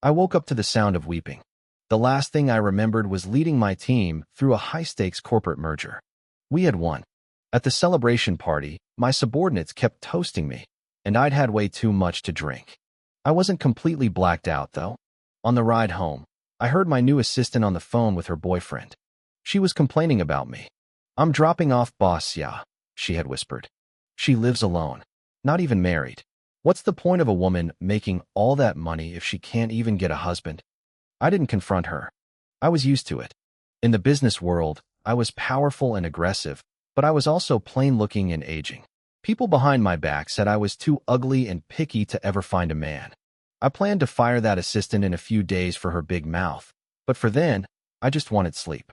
I woke up to the sound of weeping. The last thing I remembered was leading my team through a high-stakes corporate merger. We had won. At the celebration party, my subordinates kept toasting me, and I'd had way too much to drink. I wasn't completely blacked out, though. On the ride home, I heard my new assistant on the phone with her boyfriend. She was complaining about me. "I'm dropping off boss, yeah," she had whispered. "She lives alone, not even married. What's the point of a woman making all that money if she can't even get a husband?" I didn't confront her. I was used to it. In the business world, I was powerful and aggressive, but I was also plain-looking and aging. People behind my back said I was too ugly and picky to ever find a man. I planned to fire that assistant in a few days for her big mouth, but for then, I just wanted sleep.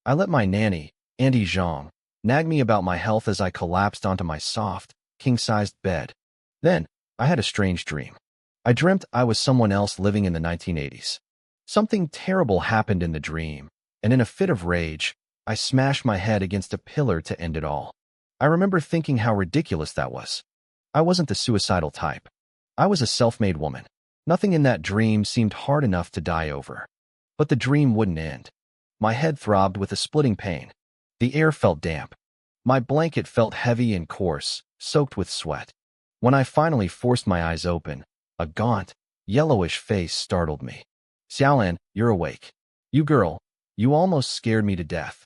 I let my nanny, Auntie Zhang, nag me about my health as I collapsed onto my soft, king-sized bed. Then, I had a strange dream. I dreamt I was someone else living in the 1980s. Something terrible happened in the dream, and in a fit of rage, I smashed my head against a pillar to end it all. I remember thinking how ridiculous that was. I wasn't the suicidal type. I was a self-made woman. Nothing in that dream seemed hard enough to die over. But the dream wouldn't end. My head throbbed with a splitting pain. The air felt damp. My blanket felt heavy and coarse, soaked with sweat. When I finally forced my eyes open, a gaunt, yellowish face startled me. "Xiaolan, you're awake. You girl, you almost scared me to death."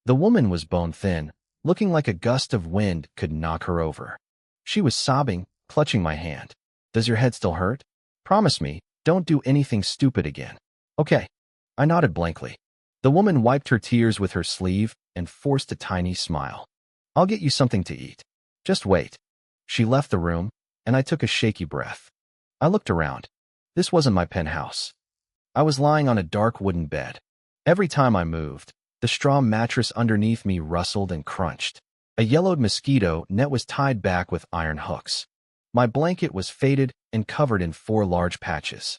The woman was bone-thin, looking like a gust of wind could knock her over. She was sobbing, clutching my hand. "Does your head still hurt? Promise me, don't do anything stupid again." "Okay." I nodded blankly. The woman wiped her tears with her sleeve and forced a tiny smile. "I'll get you something to eat. Just wait." She left the room, and I took a shaky breath. I looked around. This wasn't my penthouse. I was lying on a dark wooden bed. Every time I moved, the straw mattress underneath me rustled and crunched. A yellowed mosquito net was tied back with iron hooks. My blanket was faded and covered in 4 large patches.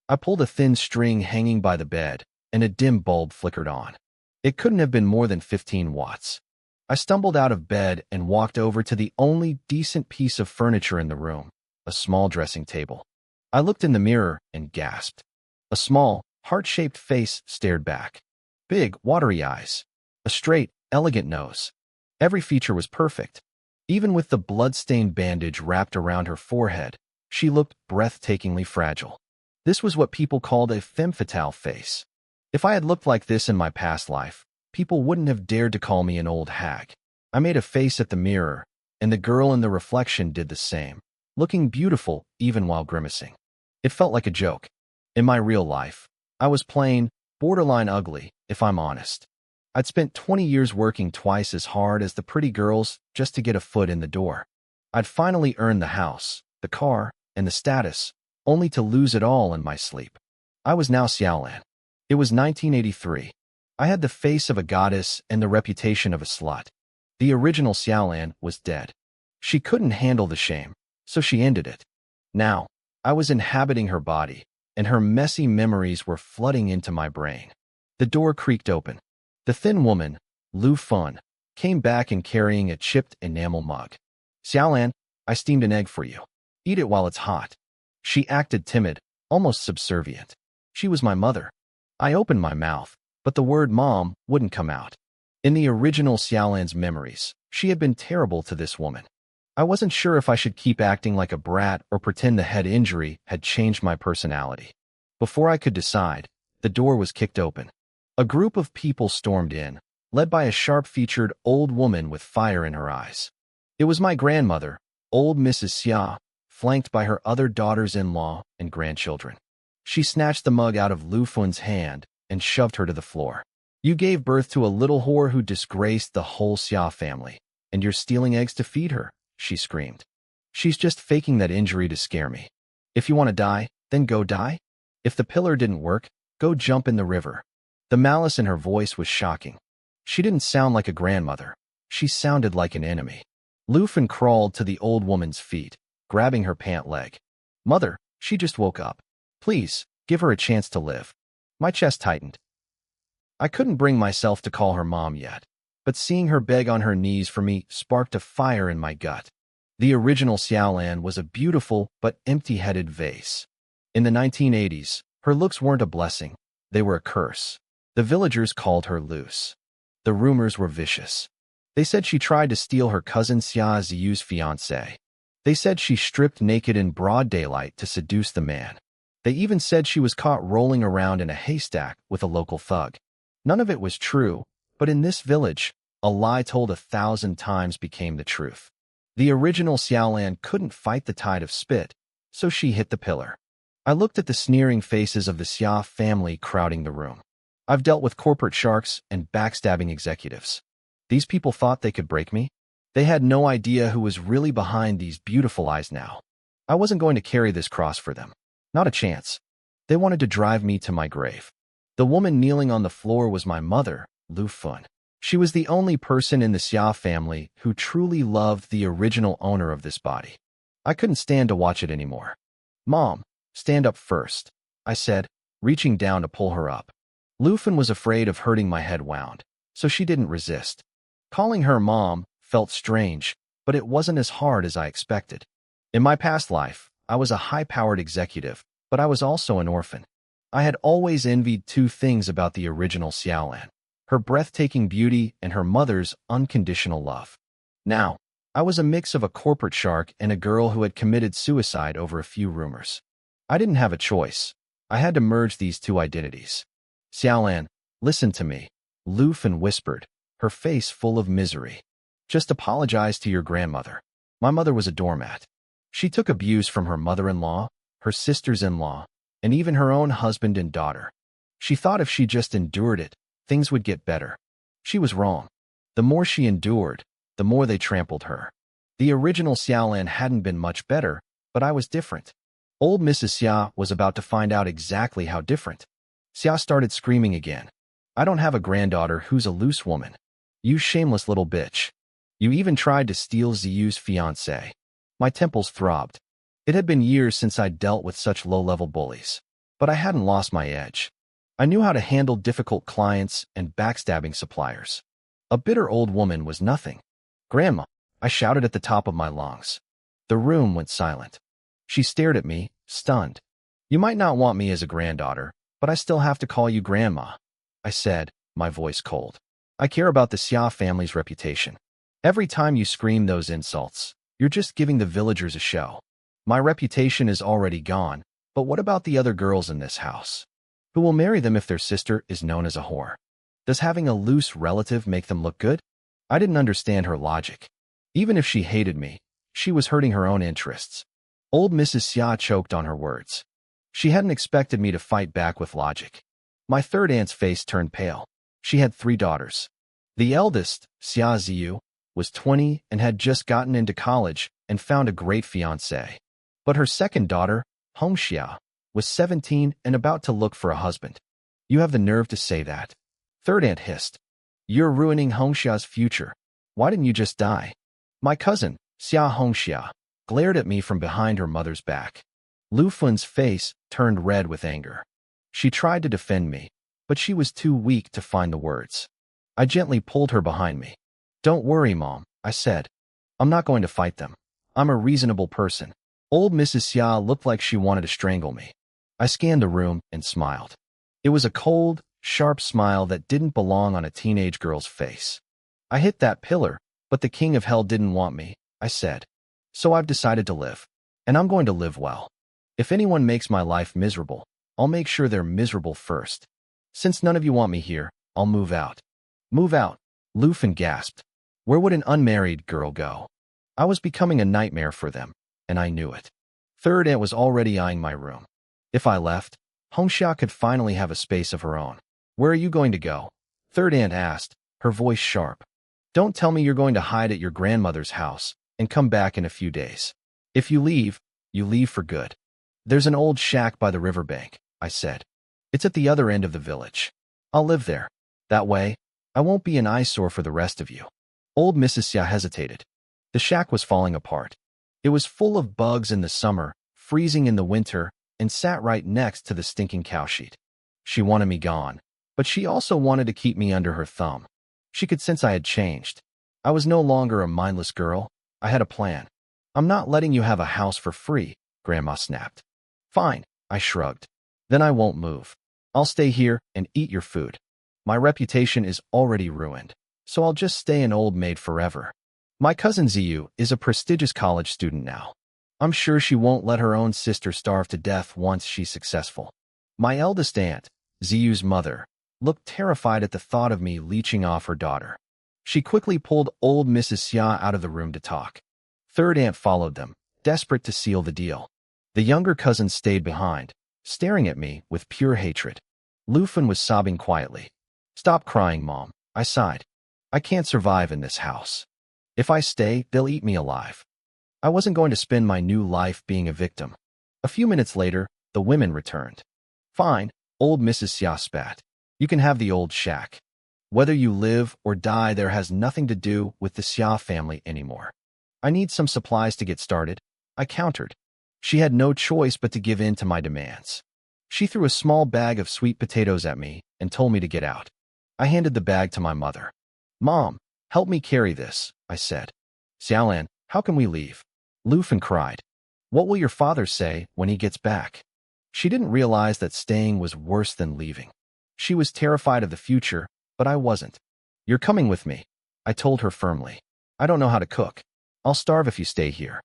I pulled a thin string hanging by the bed, and a dim bulb flickered on. It couldn't have been more than 15 watts. I stumbled out of bed and walked over to the only decent piece of furniture in the room, a small dressing table. I looked in the mirror and gasped. A small, heart-shaped face stared back. Big, watery eyes. A straight, elegant nose. Every feature was perfect. Even with the blood-stained bandage wrapped around her forehead, she looked breathtakingly fragile. This was what people called a femme fatale face. If I had looked like this in my past life, people wouldn't have dared to call me an old hag. I made a face at the mirror, and the girl in the reflection did the same, looking beautiful even while grimacing. It felt like a joke. In my real life, I was plain, borderline ugly, if I'm honest. I'd spent 20 years working twice as hard as the pretty girls just to get a foot in the door. I'd finally earned the house, the car, and the status, only to lose it all in my sleep. I was now Xiaolan. It was 1983. I had the face of a goddess and the reputation of a slut. The original Xiaolan was dead. She couldn't handle the shame, so she ended it. Now, I was inhabiting her body, and her messy memories were flooding into my brain. The door creaked open. The thin woman, Lu Fun, came back and carrying a chipped enamel mug. "Xiaolan, I steamed an egg for you. Eat it while it's hot." She acted timid, almost subservient. She was my mother. I opened my mouth, but the word mom wouldn't come out. In the original Xiaolan's memories, she had been terrible to this woman. I wasn't sure if I should keep acting like a brat or pretend the head injury had changed my personality. Before I could decide, the door was kicked open. A group of people stormed in, led by a sharp-featured old woman with fire in her eyes. It was my grandmother, old Mrs. Xia, flanked by her other daughters-in-law and grandchildren. She snatched the mug out of Lu Fun's hand and shoved her to the floor. "You gave birth to a little whore who disgraced the whole Xia family, and you're stealing eggs to feed her," she screamed. "She's just faking that injury to scare me. If you want to die, then go die. If the pillar didn't work, go jump in the river." The malice in her voice was shocking. She didn't sound like a grandmother. She sounded like an enemy. Lu Fun crawled to the old woman's feet, grabbing her pant leg. "Mother, she just woke up. Please, give her a chance to live." My chest tightened. I couldn't bring myself to call her mom yet, but seeing her beg on her knees for me sparked a fire in my gut. The original Xiaolan was a beautiful but empty-headed vase. In the 1980s, Her looks weren't a blessing. They were a curse. The villagers called her loose. The rumors were vicious. They said she tried to steal her cousin Xia Ziyu's fiancé. They said she stripped naked in broad daylight to seduce the man. They even said she was caught rolling around in a haystack with a local thug. None of it was true, but in this village, a lie told 1,000 times became the truth. The original Xiaolan couldn't fight the tide of spit, so she hit the pillar. I looked at the sneering faces of the Xia family crowding the room. I've dealt with corporate sharks and backstabbing executives. These people thought they could break me? They had no idea who was really behind these beautiful eyes now. I wasn't going to carry this cross for them. Not a chance. They wanted to drive me to my grave. The woman kneeling on the floor was my mother, Lu Fun. She was the only person in the Xia family who truly loved the original owner of this body. I couldn't stand to watch it anymore. "Mom, stand up first," I said, reaching down to pull her up. Lu Fun was afraid of hurting my head wound, so she didn't resist. Calling her mom felt strange, but it wasn't as hard as I expected. In my past life, I was a high-powered executive, but I was also an orphan. I had always envied two things about the original Xiaolan: her breathtaking beauty and her mother's unconditional love. Now, I was a mix of a corporate shark and a girl who had committed suicide over a few rumors. I didn't have a choice. I had to merge these two identities. "Xiaolan, listen to me," Lu Fun whispered, her face full of misery. "Just apologize to your grandmother." My mother was a doormat. She took abuse from her mother-in-law, her sisters-in-law, and even her own husband and daughter. She thought if she just endured it, things would get better. She was wrong. The more she endured, the more they trampled her. The original Xiaolan hadn't been much better, but I was different. Old Mrs. Xia was about to find out exactly how different. Xia started screaming again. "I don't have a granddaughter who's a loose woman. You shameless little bitch. You even tried to steal Ziyu's fiancé." My temples throbbed. It had been years since I'd dealt with such low-level bullies, but I hadn't lost my edge. I knew how to handle difficult clients and backstabbing suppliers. A bitter old woman was nothing. "Grandma," I shouted at the top of my lungs. The room went silent. She stared at me, stunned. "You might not want me as a granddaughter, but I still have to call you Grandma," I said, my voice cold. "I care about the Xia family's reputation. Every time you scream those insults, you're just giving the villagers a show. My reputation is already gone, but what about the other girls in this house? Who will marry them if their sister is known as a whore? Does having a loose relative make them look good?" I didn't understand her logic. Even if she hated me, she was hurting her own interests. Old Mrs. Xia choked on her words. She hadn't expected me to fight back with logic. My third aunt's face turned pale. She had 3 daughters. The eldest, Xia Ziyu, was 20 and had just gotten into college and found a great fiancé. But her second daughter, Hongxia, was 17 and about to look for a husband. "You have the nerve to say that," third aunt hissed. "You're ruining Hongxia's future. Why didn't you just die?" My cousin, Xia Hongxia, glared at me from behind her mother's back. Lu Fun's face turned red with anger. She tried to defend me, but she was too weak to find the words. I gently pulled her behind me. "Don't worry, Mom," I said. "I'm not going to fight them. I'm a reasonable person." Old Mrs. Xia looked like she wanted to strangle me. I scanned the room and smiled. It was a cold, sharp smile that didn't belong on a teenage girl's face. "I hit that pillar, but the king of hell didn't want me," I said. "So I've decided to live. And I'm going to live well. If anyone makes my life miserable, I'll make sure they're miserable first. Since none of you want me here, I'll move out." "Move out?" Lu Fun gasped. Where would an unmarried girl go? I was becoming a nightmare for them, and I knew it. Third aunt was already eyeing my room. If I left, Hongxia could finally have a space of her own. "Where are you going to go?" Third aunt asked, her voice sharp. "Don't tell me you're going to hide at your grandmother's house and come back in a few days. If you leave for good." "There's an old shack by the riverbank," I said. "It's at the other end of the village. I'll live there. That way, I won't be an eyesore for the rest of you." Old Mrs. Xia hesitated. The shack was falling apart. It was full of bugs in the summer, freezing in the winter, and sat right next to the stinking cow sheet. She wanted me gone, but she also wanted to keep me under her thumb. She could sense I had changed. I was no longer a mindless girl. I had a plan. "I'm not letting you have a house for free," Grandma snapped. "Fine," I shrugged. Then I won't move. I'll stay here and eat your food. My reputation is already ruined, so I'll just stay an old maid forever. My cousin Ziyu is a prestigious college student now. I'm sure she won't let her own sister starve to death once she's successful. My eldest aunt, Ziyu's mother, looked terrified at the thought of me leeching off her daughter. She quickly pulled old Mrs. Xia out of the room to talk. Third aunt followed them, desperate to seal the deal. The younger cousin stayed behind, staring at me with pure hatred. Lu Fen was sobbing quietly. "Stop crying, Mom," I sighed. "I can't survive in this house. If I stay, they'll eat me alive." I wasn't going to spend my new life being a victim. A few minutes later, the women returned. "Fine," old Mrs. Xia spat. "You can have the old shack. Whether you live or die there has nothing to do with the Xia family anymore." "I need some supplies to get started," I countered. She had no choice but to give in to my demands. She threw a small bag of sweet potatoes at me and told me to get out. I handed the bag to my mother. "Mom, help me carry this," I said. "Xiaolan, how can we leave?" Lu Fen cried. "What will your father say when he gets back?" She didn't realize that staying was worse than leaving. She was terrified of the future, but I wasn't. "You're coming with me," I told her firmly. "I don't know how to cook. I'll starve if you stay here."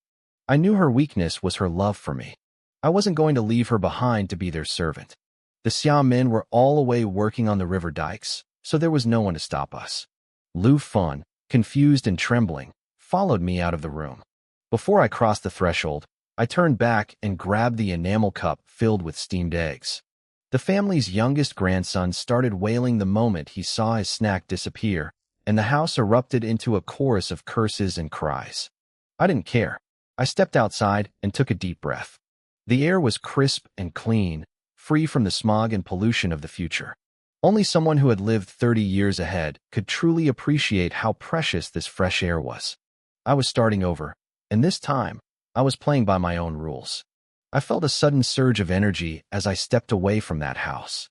I knew her weakness was her love for me. I wasn't going to leave her behind to be their servant. The Xia men were all away working on the river dikes, so there was no one to stop us. Lu Fen, confused and trembling, followed me out of the room. Before I crossed the threshold, I turned back and grabbed the enamel cup filled with steamed eggs. The family's youngest grandson started wailing the moment he saw his snack disappear, and the house erupted into a chorus of curses and cries. I didn't care. I stepped outside and took a deep breath. The air was crisp and clean, free from the smog and pollution of the future. Only someone who had lived 30 years ahead could truly appreciate how precious this fresh air was. I was starting over, and this time, I was playing by my own rules. I felt a sudden surge of energy as I stepped away from that house.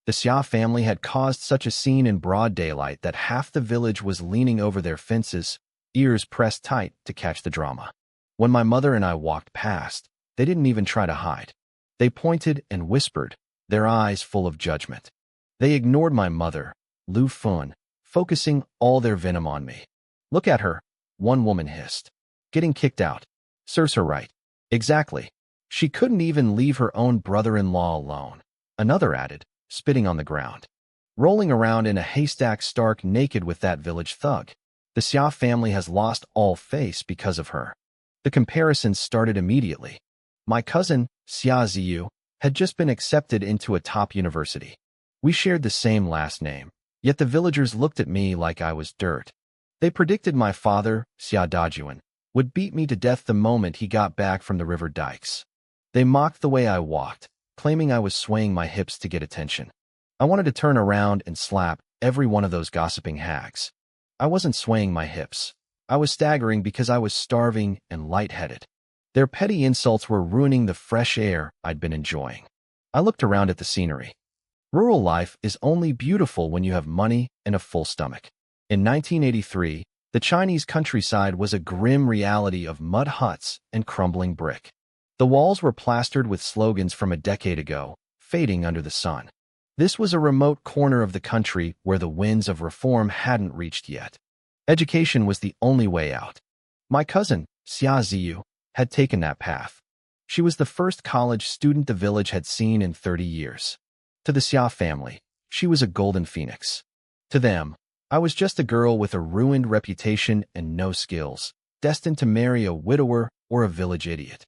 The Xia family had caused such a scene in broad daylight that half the village was leaning over their fences, ears pressed tight to catch the drama. When my mother and I walked past, they didn't even try to hide. They pointed and whispered, their eyes full of judgment. They ignored my mother, Lu Fen, focusing all their venom on me. "Look at her," one woman hissed. "Getting kicked out. Serves her right." "Exactly. She couldn't even leave her own brother-in-law alone," another added, spitting on the ground. "Rolling around in a haystack stark naked with that village thug. The Xia family has lost all face because of her." The comparisons started immediately. My cousin, Xia Ziyu, had just been accepted into a top university. We shared the same last name, yet the villagers looked at me like I was dirt. They predicted my father, Xia Dajuan, would beat me to death the moment he got back from the river dikes. They mocked the way I walked, claiming I was swaying my hips to get attention. I wanted to turn around and slap every one of those gossiping hags. I wasn't swaying my hips. I was staggering because I was starving and lightheaded. Their petty insults were ruining the fresh air I'd been enjoying. I looked around at the scenery. Rural life is only beautiful when you have money and a full stomach. In 1983, the Chinese countryside was a grim reality of mud huts and crumbling brick. The walls were plastered with slogans from a decade ago, fading under the sun. This was a remote corner of the country where the winds of reform hadn't reached yet. Education was the only way out. My cousin, Xia Ziyu, had taken that path. She was the first college student the village had seen in 30 years. To the Xia family, she was a golden phoenix. To them, I was just a girl with a ruined reputation and no skills, destined to marry a widower or a village idiot.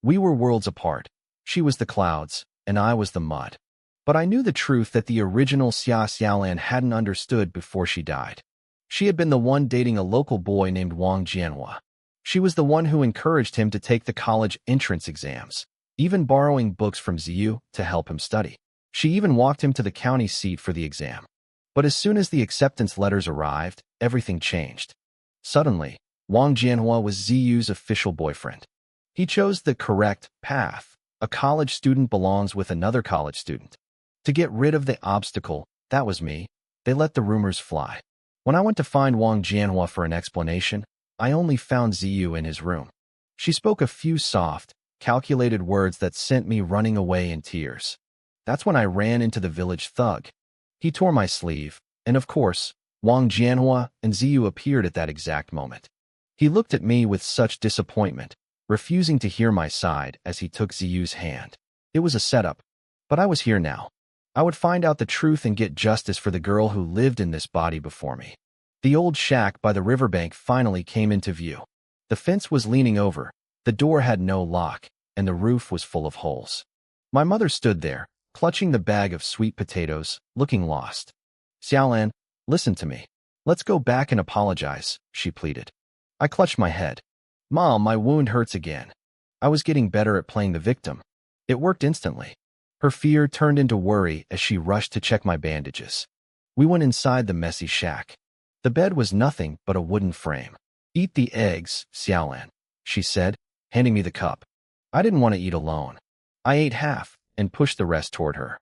We were worlds apart. She was the clouds, and I was the mud. But I knew the truth that the original Xia Xiaolan hadn't understood before she died. She had been the one dating a local boy named Wang Jianhua. She was the one who encouraged him to take the college entrance exams, even borrowing books from Ziyu to help him study. She even walked him to the county seat for the exam. But as soon as the acceptance letters arrived, everything changed. Suddenly, Wang Jianhua was Ziyu's official boyfriend. He chose the correct path. A college student belongs with another college student. To get rid of the obstacle, that was me, they let the rumors fly. When I went to find Wang Jianhua for an explanation, I only found Ziyu in his room. She spoke a few soft, calculated words that sent me running away in tears. That's when I ran into the village thug. He tore my sleeve, and of course, Wang Jianhua and Ziyu appeared at that exact moment. He looked at me with such disappointment, refusing to hear my side as he took Ziyu's hand. It was a setup, but I was here now. I would find out the truth and get justice for the girl who lived in this body before me. The old shack by the riverbank finally came into view. The fence was leaning over, the door had no lock, and the roof was full of holes. My mother stood there, clutching the bag of sweet potatoes, looking lost. Xiaolan, listen to me. Let's go back and apologize, she pleaded. I clutched my head. Mom, my wound hurts again. I was getting better at playing the victim. It worked instantly. Her fear turned into worry as she rushed to check my bandages. We went inside the messy shack. The bed was nothing but a wooden frame. Eat the eggs, Xiaolan, she said, handing me the cup. I didn't want to eat alone. I ate half and pushed the rest toward her.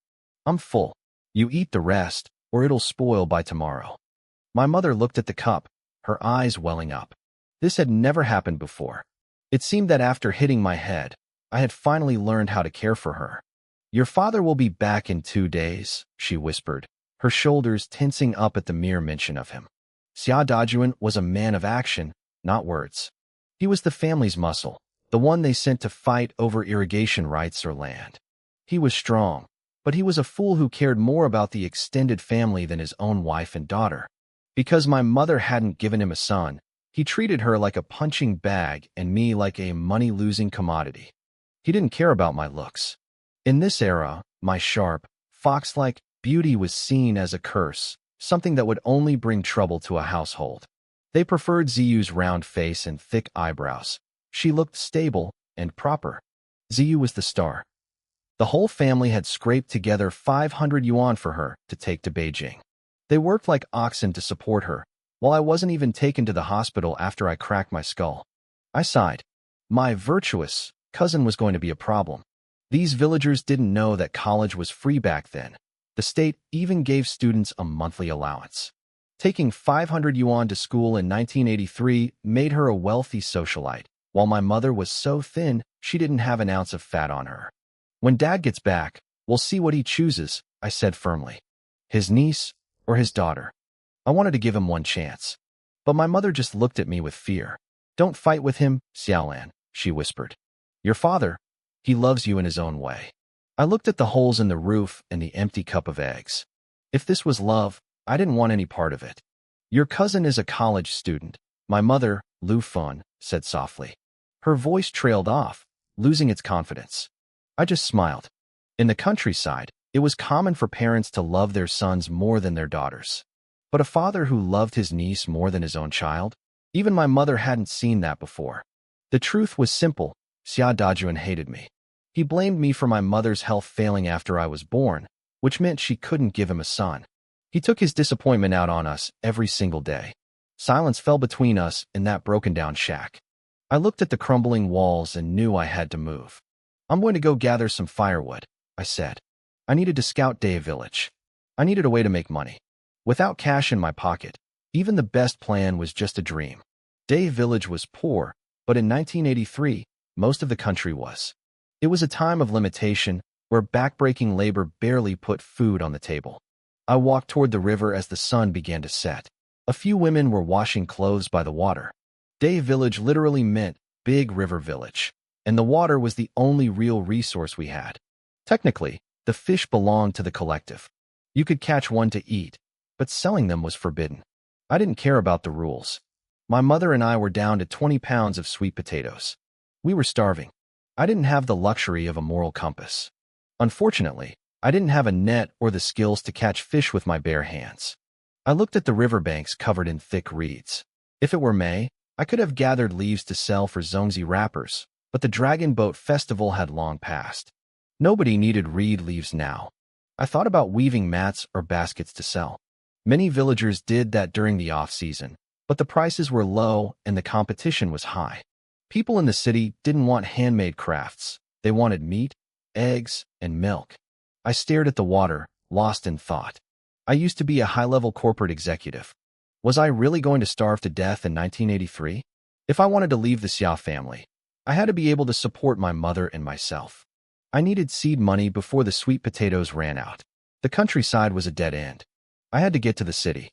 I'm full. You eat the rest, or it'll spoil by tomorrow. My mother looked at the cup, her eyes welling up. This had never happened before. It seemed that after hitting my head, I had finally learned how to care for her. Your father will be back in 2 days, she whispered, her shoulders tensing up at the mere mention of him. Xia Dajuan was a man of action, not words. He was the family's muscle, the one they sent to fight over irrigation rights or land. He was strong, but he was a fool who cared more about the extended family than his own wife and daughter. Because my mother hadn't given him a son, he treated her like a punching bag and me like a money-losing commodity. He didn't care about my looks. In this era, my sharp, fox-like beauty was seen as a curse, something that would only bring trouble to a household. They preferred Ziyu's round face and thick eyebrows. She looked stable and proper. Ziyu was the star. The whole family had scraped together 500 yuan for her to take to Beijing. They worked like oxen to support her, while I wasn't even taken to the hospital after I cracked my skull. I sighed. My virtuous cousin was going to be a problem. These villagers didn't know that college was free back then. The state even gave students a monthly allowance. Taking 500 yuan to school in 1983 made her a wealthy socialite, while my mother was so thin she didn't have an ounce of fat on her. When Dad gets back, we'll see what he chooses, I said firmly. His niece or his daughter. I wanted to give him one chance. But my mother just looked at me with fear. Don't fight with him, Xiaolan, she whispered. Your father, he loves you in his own way. I looked at the holes in the roof and the empty cup of eggs. If this was love, I didn't want any part of it. Your cousin is a college student, my mother, Lu Fun, said softly. Her voice trailed off, losing its confidence. I just smiled. In the countryside, it was common for parents to love their sons more than their daughters. But a father who loved his niece more than his own child? Even my mother hadn't seen that before. The truth was simple. Xia Dajuan hated me. He blamed me for my mother's health failing after I was born, which meant she couldn't give him a son. He took his disappointment out on us every single day. Silence fell between us in that broken-down shack. I looked at the crumbling walls and knew I had to move. I'm going to go gather some firewood, I said. I needed to scout Day Village. I needed a way to make money. Without cash in my pocket, even the best plan was just a dream. Day Village was poor, but in 1983, most of the country was. It was a time of limitation where backbreaking labor barely put food on the table. I walked toward the river as the sun began to set. A few women were washing clothes by the water. Day Village literally meant Big River Village, and the water was the only real resource we had. Technically, the fish belonged to the collective. You could catch one to eat, but selling them was forbidden. I didn't care about the rules. My mother and I were down to 20 pounds of sweet potatoes. We were starving. I didn't have the luxury of a moral compass. Unfortunately, I didn't have a net or the skills to catch fish with my bare hands. I looked at the riverbanks covered in thick reeds. If it were May, I could have gathered leaves to sell for zongzi wrappers, but the Dragon Boat Festival had long passed. Nobody needed reed leaves now. I thought about weaving mats or baskets to sell. Many villagers did that during the off-season, but the prices were low and the competition was high. People in the city didn't want handmade crafts. They wanted meat, eggs, and milk. I stared at the water, lost in thought. I used to be a high-level corporate executive. Was I really going to starve to death in 1983? If I wanted to leave the Xiao family, I had to be able to support my mother and myself. I needed seed money before the sweet potatoes ran out. The countryside was a dead end. I had to get to the city.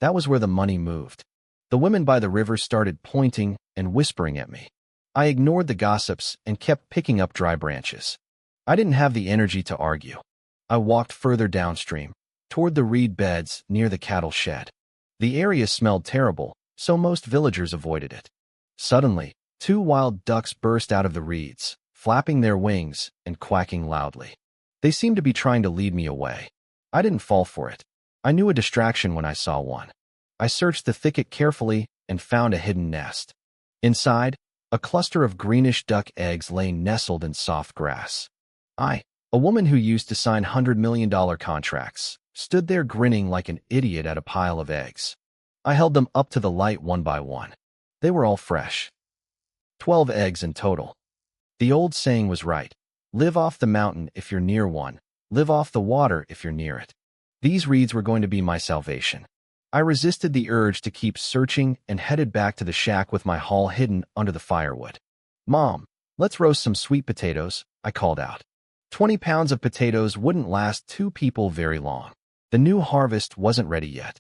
That was where the money moved. The women by the river started pointing and whispering at me. I ignored the gossips and kept picking up dry branches. I didn't have the energy to argue. I walked further downstream, toward the reed beds near the cattle shed. The area smelled terrible, so most villagers avoided it. Suddenly, 2 wild ducks burst out of the reeds, flapping their wings and quacking loudly. They seemed to be trying to lead me away. I didn't fall for it. I knew a distraction when I saw one. I searched the thicket carefully and found a hidden nest. Inside, a cluster of greenish duck eggs lay nestled in soft grass. I, a woman who used to sign $100 million contracts, stood there grinning like an idiot at a pile of eggs. I held them up to the light one by one. They were all fresh. 12 eggs in total. The old saying was right. Live off the mountain if you're near one. Live off the water if you're near it. These reeds were going to be my salvation. I resisted the urge to keep searching and headed back to the shack with my haul hidden under the firewood. Mom, let's roast some sweet potatoes, I called out. 20 pounds of potatoes wouldn't last 2 people very long. The new harvest wasn't ready yet.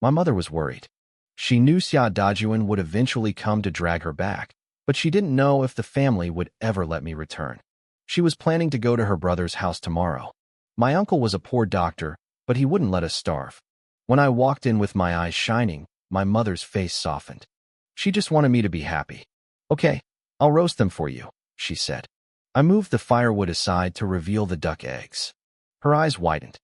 My mother was worried. She knew Xia Dajuan would eventually come to drag her back, but she didn't know if the family would ever let me return. She was planning to go to her brother's house tomorrow. My uncle was a poor doctor, but he wouldn't let us starve. When I walked in with my eyes shining, my mother's face softened. She just wanted me to be happy. Okay, I'll roast them for you, she said. I moved the firewood aside to reveal the duck eggs. Her eyes widened.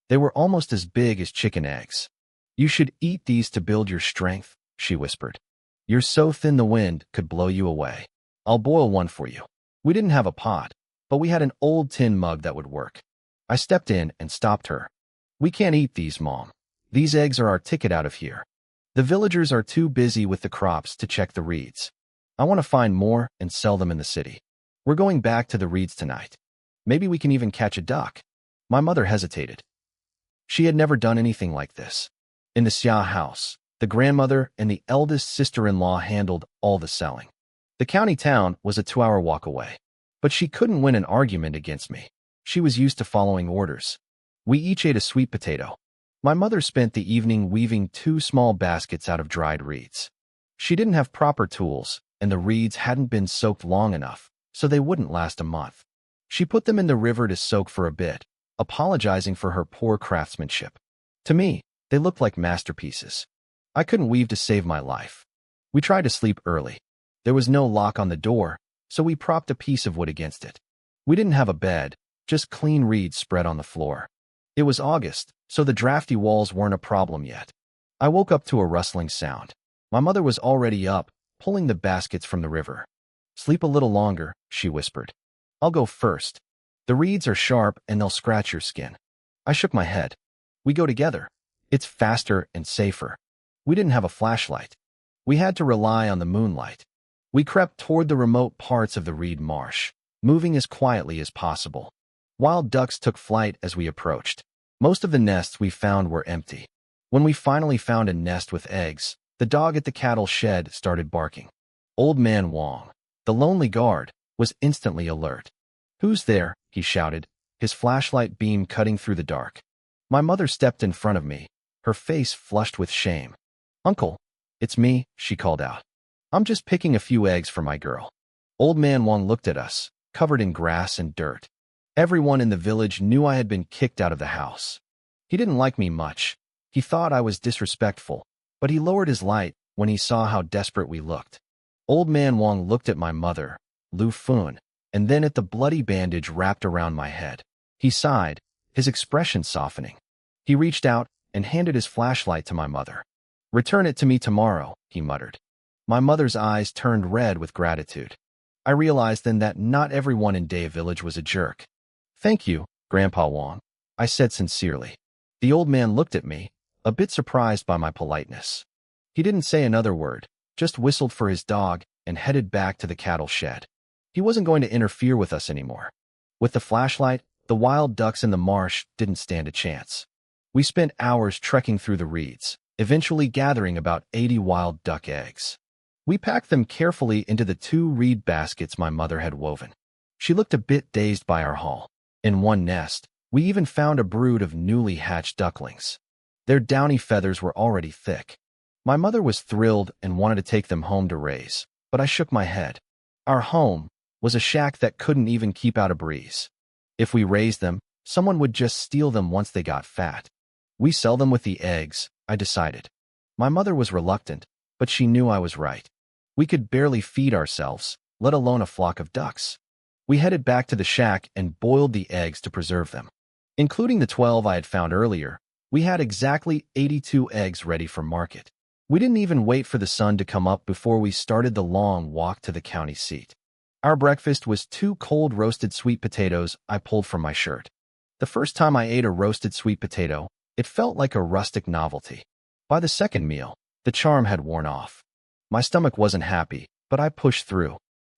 They were almost as big as chicken eggs. You should eat these to build your strength, she whispered. You're so thin the wind could blow you away. I'll boil one for you. We didn't have a pot, but we had an old tin mug that would work. I stepped in and stopped her. We can't eat these, Mom. These eggs are our ticket out of here. The villagers are too busy with the crops to check the reeds. I want to find more and sell them in the city. We're going back to the reeds tonight. Maybe we can even catch a duck. My mother hesitated. She had never done anything like this. In the Xia house, the grandmother and the eldest sister-in-law handled all the selling. The county town was a 2-hour walk away. But she couldn't win an argument against me. She was used to following orders. We each ate a sweet potato. My mother spent the evening weaving 2 small baskets out of dried reeds. She didn't have proper tools, and the reeds hadn't been soaked long enough, so they wouldn't last a month. She put them in the river to soak for a bit, apologizing for her poor craftsmanship. To me, they looked like masterpieces. I couldn't weave to save my life. We tried to sleep early. There was no lock on the door, so we propped a piece of wood against it. We didn't have a bed, just clean reeds spread on the floor. It was August, so the drafty walls weren't a problem yet. I woke up to a rustling sound. My mother was already up, pulling the baskets from the river. Sleep a little longer, she whispered. I'll go first. The reeds are sharp and they'll scratch your skin. I shook my head. We go together. It's faster and safer. We didn't have a flashlight. We had to rely on the moonlight. We crept toward the remote parts of the reed marsh, moving as quietly as possible. Wild ducks took flight as we approached. Most of the nests we found were empty. When we finally found a nest with eggs, the dog at the cattle shed started barking. Old Man Wong, the lonely guard, was instantly alert. Who's there? He shouted, his flashlight beam cutting through the dark. My mother stepped in front of me, her face flushed with shame. Uncle, it's me, she called out. I'm just picking a few eggs for my girl. Old Man Wong looked at us, covered in grass and dirt. Everyone in the village knew I had been kicked out of the house. He didn't like me much. He thought I was disrespectful, but he lowered his light when he saw how desperate we looked. Old Man Wong looked at my mother, Lu Fun, and then at the bloody bandage wrapped around my head. He sighed, his expression softening. He reached out and handed his flashlight to my mother. Return it to me tomorrow, he muttered. My mother's eyes turned red with gratitude. I realized then that not everyone in Day Village was a jerk. Thank you, Grandpa Wong, I said sincerely. The old man looked at me, a bit surprised by my politeness. He didn't say another word, just whistled for his dog and headed back to the cattle shed. He wasn't going to interfere with us anymore. With the flashlight, the wild ducks in the marsh didn't stand a chance. We spent hours trekking through the reeds, eventually gathering about 80 wild duck eggs. We packed them carefully into the 2 reed baskets my mother had woven. She looked a bit dazed by our haul. In one nest, we even found a brood of newly hatched ducklings. Their downy feathers were already thick. My mother was thrilled and wanted to take them home to raise, but I shook my head. Our home was a shack that couldn't even keep out a breeze. If we raised them, someone would just steal them once they got fat. We sell them with the eggs, I decided. My mother was reluctant, but she knew I was right. We could barely feed ourselves, let alone a flock of ducks. We headed back to the shack and boiled the eggs to preserve them. Including the 12 I had found earlier, we had exactly 82 eggs ready for market. We didn't even wait for the sun to come up before we started the long walk to the county seat. Our breakfast was 2 cold roasted sweet potatoes I pulled from my shirt. The first time I ate a roasted sweet potato, it felt like a rustic novelty. By the second meal, the charm had worn off. My stomach wasn't happy, but I pushed through.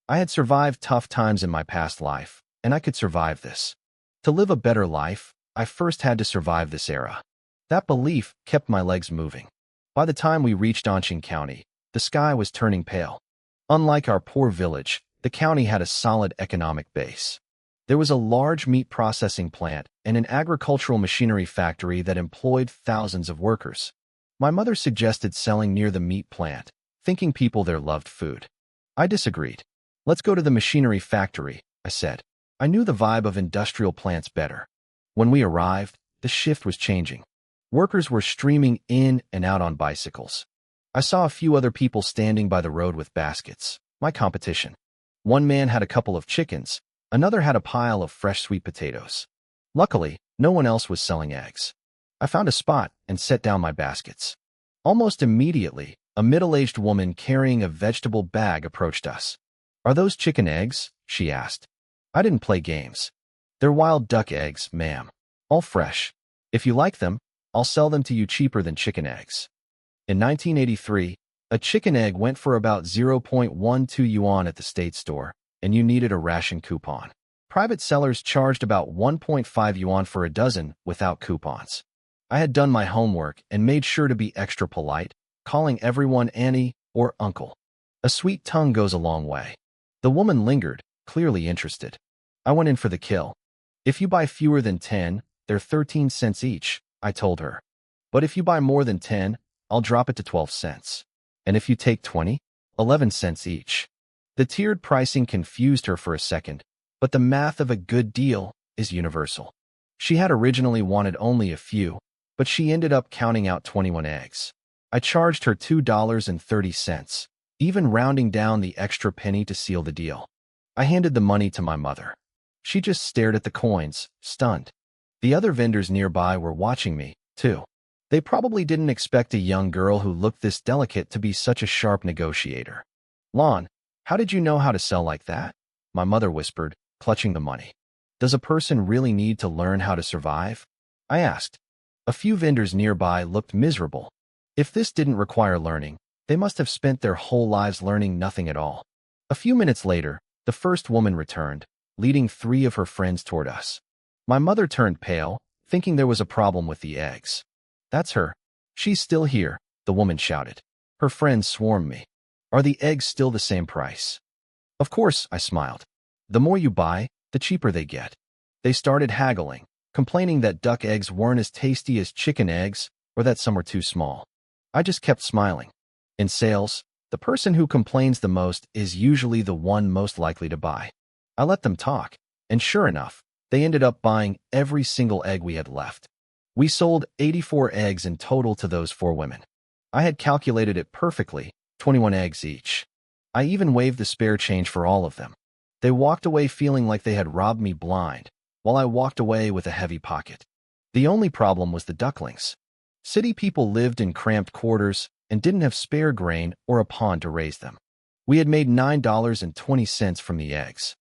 I had survived tough times in my past life, and I could survive this. To live a better life, I first had to survive this era. That belief kept my legs moving. By the time we reached Anshin County, the sky was turning pale. Unlike our poor village, the county had a solid economic base. There was a large meat processing plant and an agricultural machinery factory that employed thousands of workers. My mother suggested selling near the meat plant, thinking people there loved food. I disagreed. Let's go to the machinery factory, I said. I knew the vibe of industrial plants better. When we arrived, the shift was changing. Workers were streaming in and out on bicycles. I saw a few other people standing by the road with baskets, my competition. One man had a couple of chickens, another had a pile of fresh sweet potatoes. Luckily, no one else was selling eggs. I found a spot and set down my baskets. Almost immediately, a middle-aged woman carrying a vegetable bag approached us. "Are those chicken eggs?" she asked. I didn't play games. "They're wild duck eggs, ma'am. All fresh. If you like them, I'll sell them to you cheaper than chicken eggs." In 1983, a chicken egg went for about 0.12 yuan at the state store, and you needed a ration coupon. Private sellers charged about 1.5 yuan for a dozen without coupons. I had done my homework and made sure to be extra polite, calling everyone Annie or Uncle. A sweet tongue goes a long way. The woman lingered, clearly interested. I went in for the kill. "If you buy fewer than 10, they're 13 cents each," I told her. "But if you buy more than 10, I'll drop it to 12 cents. And if you take 20, 11 cents each." The tiered pricing confused her for a second, but the math of a good deal is universal. She had originally wanted only a few, but she ended up counting out 21 eggs. I charged her $2.30, even rounding down the extra penny to seal the deal. I handed the money to my mother. She just stared at the coins, stunned. The other vendors nearby were watching me, too. They probably didn't expect a young girl who looked this delicate to be such a sharp negotiator. "Lon, how did you know how to sell like that?" my mother whispered, clutching the money. "Does a person really need to learn how to survive?" I asked. A few vendors nearby looked miserable. If this didn't require learning, they must have spent their whole lives learning nothing at all. A few minutes later, the first woman returned, leading 3 of her friends toward us. My mother turned pale, thinking there was a problem with the eggs. "That's her. She's still here," the woman shouted. Her friends swarmed me. "Are the eggs still the same price?" "Of course," I smiled. "The more you buy, the cheaper they get." They started haggling, complaining that duck eggs weren't as tasty as chicken eggs or that some were too small. I just kept smiling. In sales, the person who complains the most is usually the one most likely to buy. I let them talk, and sure enough, they ended up buying every single egg we had left. We sold 84 eggs in total to those 4 women. I had calculated it perfectly, 21 eggs each. I even waived the spare change for all of them. They walked away feeling like they had robbed me blind, while I walked away with a heavy pocket. The only problem was the ducklings. City people lived in cramped quarters and didn't have spare grain or a pond to raise them. We had made $9.20 from the eggs.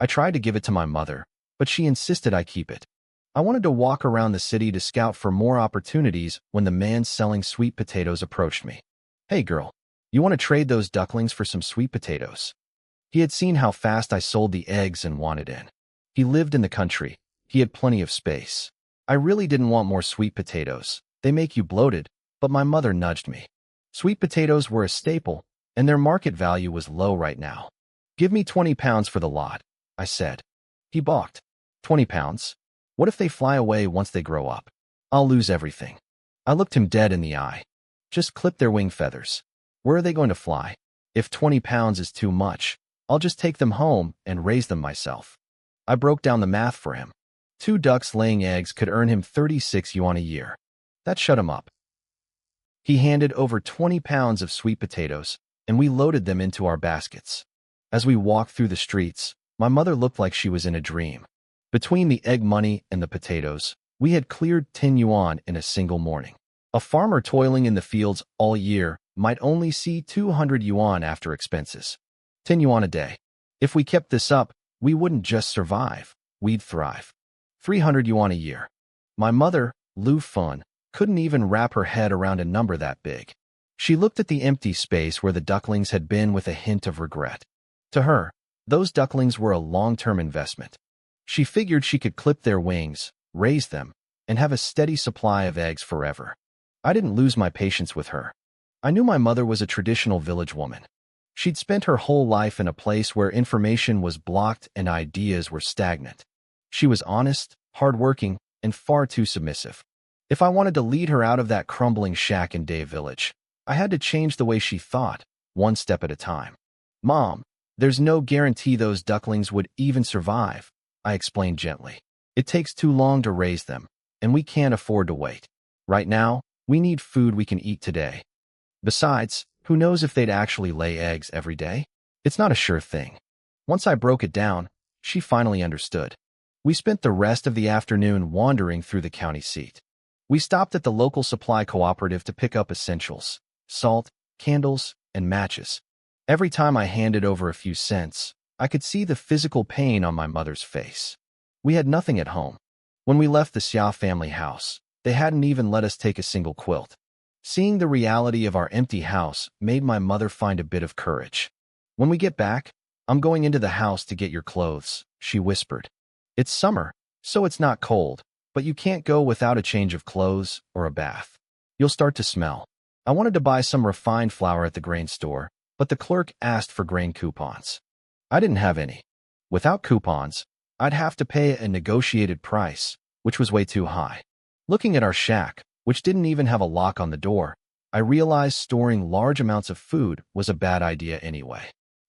I tried to give it to my mother, but she insisted I keep it. I wanted to walk around the city to scout for more opportunities when the man selling sweet potatoes approached me. "Hey girl, you want to trade those ducklings for some sweet potatoes?" He had seen how fast I sold the eggs and wanted in. He lived in the country. He had plenty of space. I really didn't want more sweet potatoes. They make you bloated, but my mother nudged me. Sweet potatoes were a staple, and their market value was low right now. "Give me 20 pounds for the lot," I said. He balked. 20 pounds? What if they fly away once they grow up? I'll lose everything. I looked him dead in the eye. Just clip their wing feathers. Where are they going to fly? If 20 pounds is too much, I'll just take them home and raise them myself. I broke down the math for him. 2 ducks laying eggs could earn him 36 yuan a year. That shut him up. He handed over 20 pounds of sweet potatoes, and we loaded them into our baskets. As we walked through the streets, my mother looked like she was in a dream. Between the egg money and the potatoes, we had cleared 10 yuan in a single morning. A farmer toiling in the fields all year might only see 200 yuan after expenses. 10 yuan a day. If we kept this up, we wouldn't just survive, we'd thrive. 300 yuan a year. My mother, Lu Fun, couldn't even wrap her head around a number that big. She looked at the empty space where the ducklings had been with a hint of regret. To her, those ducklings were a long-term investment. She figured she could clip their wings, raise them, and have a steady supply of eggs forever. I didn't lose my patience with her. I knew my mother was a traditional village woman. She'd spent her whole life in a place where information was blocked and ideas were stagnant. She was honest, hardworking, and far too submissive. If I wanted to lead her out of that crumbling shack in Day Village, I had to change the way she thought, one step at a time. Mom, there's no guarantee those ducklings would even survive, I explained gently. It takes too long to raise them, and we can't afford to wait. Right now, we need food we can eat today. Besides, who knows if they'd actually lay eggs every day? It's not a sure thing. Once I broke it down, she finally understood. We spent the rest of the afternoon wandering through the county seat. We stopped at the local supply cooperative to pick up essentials, salt, candles, and matches. Every time I handed over a few cents, I could see the physical pain on my mother's face. We had nothing at home. When we left the Xia family house, they hadn't even let us take a single quilt. Seeing the reality of our empty house made my mother find a bit of courage. When we get back, I'm going into the house to get your clothes, she whispered. It's summer, so it's not cold, but you can't go without a change of clothes or a bath. You'll start to smell. I wanted to buy some refined flour at the grain store, but the clerk asked for grain coupons. I didn't have any. Without coupons, I'd have to pay a negotiated price, which was way too high. Looking at our shack, which didn't even have a lock on the door, I realized storing large amounts of food was a bad idea anyway.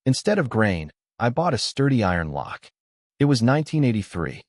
Instead of grain, I bought a sturdy iron lock. It was 1983.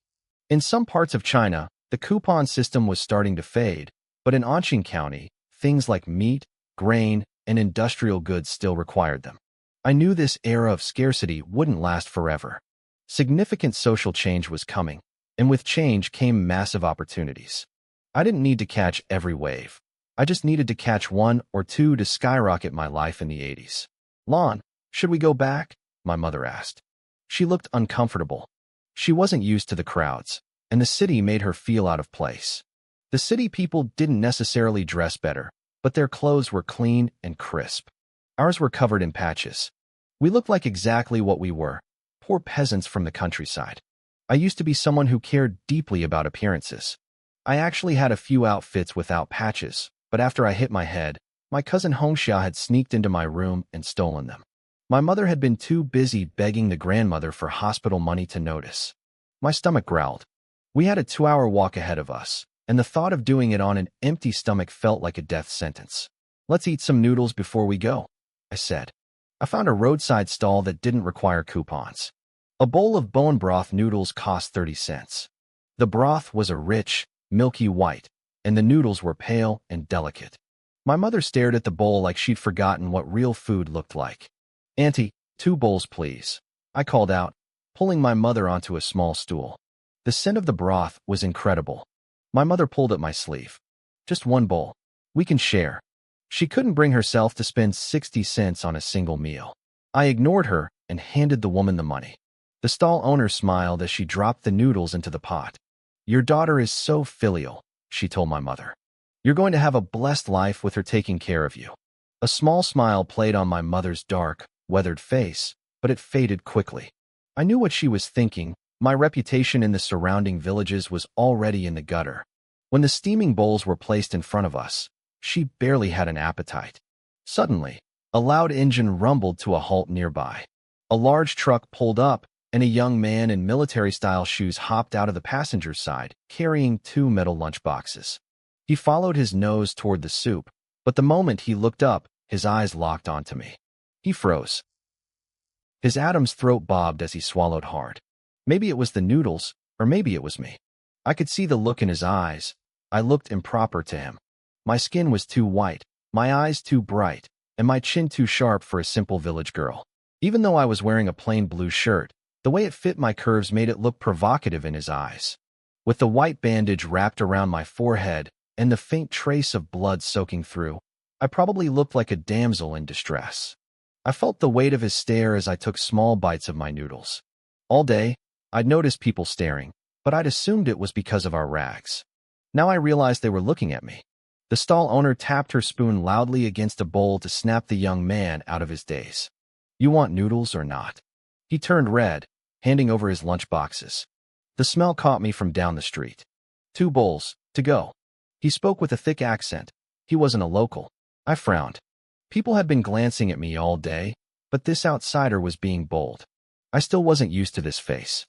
In some parts of China, the coupon system was starting to fade, but in Anqing County, things like meat, grain, and industrial goods still required them. I knew this era of scarcity wouldn't last forever. Significant social change was coming, and with change came massive opportunities. I didn't need to catch every wave. I just needed to catch one or two to skyrocket my life in the 80s. Lon, should we go back? My mother asked. She looked uncomfortable. She wasn't used to the crowds, and the city made her feel out of place. The city people didn't necessarily dress better, but their clothes were clean and crisp. Ours were covered in patches. We looked like exactly what we were, poor peasants from the countryside. I used to be someone who cared deeply about appearances. I actually had a few outfits without patches, but after I hit my head, my cousin Hongxia had sneaked into my room and stolen them. My mother had been too busy begging the grandmother for hospital money to notice. My stomach growled. We had a 2-hour walk ahead of us, and the thought of doing it on an empty stomach felt like a death sentence. Let's eat some noodles before we go, I said. I found a roadside stall that didn't require coupons. A bowl of bone broth noodles cost 30 cents. The broth was a rich, milky white, and the noodles were pale and delicate. My mother stared at the bowl like she'd forgotten what real food looked like. Auntie, 2 bowls, please, I called out, pulling my mother onto a small stool. The scent of the broth was incredible. My mother pulled at my sleeve. Just 1 bowl. We can share. She couldn't bring herself to spend 60 cents on a single meal. I ignored her and handed the woman the money. The stall owner smiled as she dropped the noodles into the pot. Your daughter is so filial, she told my mother. You're going to have a blessed life with her taking care of you. A small smile played on my mother's dark, weathered face, but it faded quickly. I knew what she was thinking. My reputation in the surrounding villages was already in the gutter. When the steaming bowls were placed in front of us, she barely had an appetite. Suddenly, a loud engine rumbled to a halt nearby. A large truck pulled up, and a young man in military-style shoes hopped out of the passenger's side, carrying 2 metal lunchboxes. He followed his nose toward the soup, but the moment he looked up, his eyes locked onto me. He froze. His Adam's throat bobbed as he swallowed hard. Maybe it was the noodles, or maybe it was me. I could see the look in his eyes. I looked improper to him. My skin was too white, my eyes too bright, and my chin too sharp for a simple village girl. Even though I was wearing a plain blue shirt, the way it fit my curves made it look provocative in his eyes. With the white bandage wrapped around my forehead and the faint trace of blood soaking through, I probably looked like a damsel in distress. I felt the weight of his stare as I took small bites of my noodles. All day, I'd noticed people staring, but I'd assumed it was because of our rags. Now I realized they were looking at me. The stall owner tapped her spoon loudly against a bowl to snap the young man out of his daze. "You want noodles or not?" He turned red, handing over his lunch boxes. The smell caught me from down the street. 2 bowls, to go. He spoke with a thick accent. He wasn't a local. I frowned. People had been glancing at me all day, but this outsider was being bold. I still wasn't used to this face.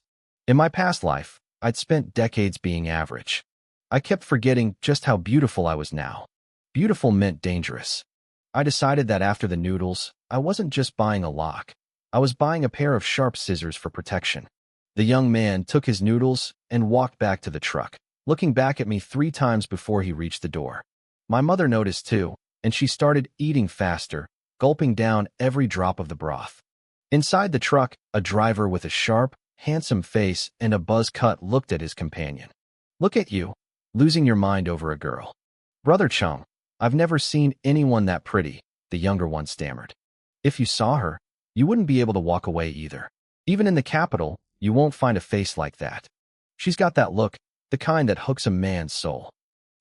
In my past life, I'd spent decades being average. I kept forgetting just how beautiful I was now. Beautiful meant dangerous. I decided that after the noodles, I wasn't just buying a lock. I was buying a pair of sharp scissors for protection. The young man took his noodles and walked back to the truck, looking back at me 3 times before he reached the door. My mother noticed too, and she started eating faster, gulping down every drop of the broth. Inside the truck, a driver with a sharp, handsome face and a buzz cut looked at his companion. "Look at you, losing your mind over a girl." "Brother Chung, I've never seen anyone that pretty," the younger one stammered. "If you saw her, you wouldn't be able to walk away either. Even in the capital, you won't find a face like that. She's got that look, the kind that hooks a man's soul."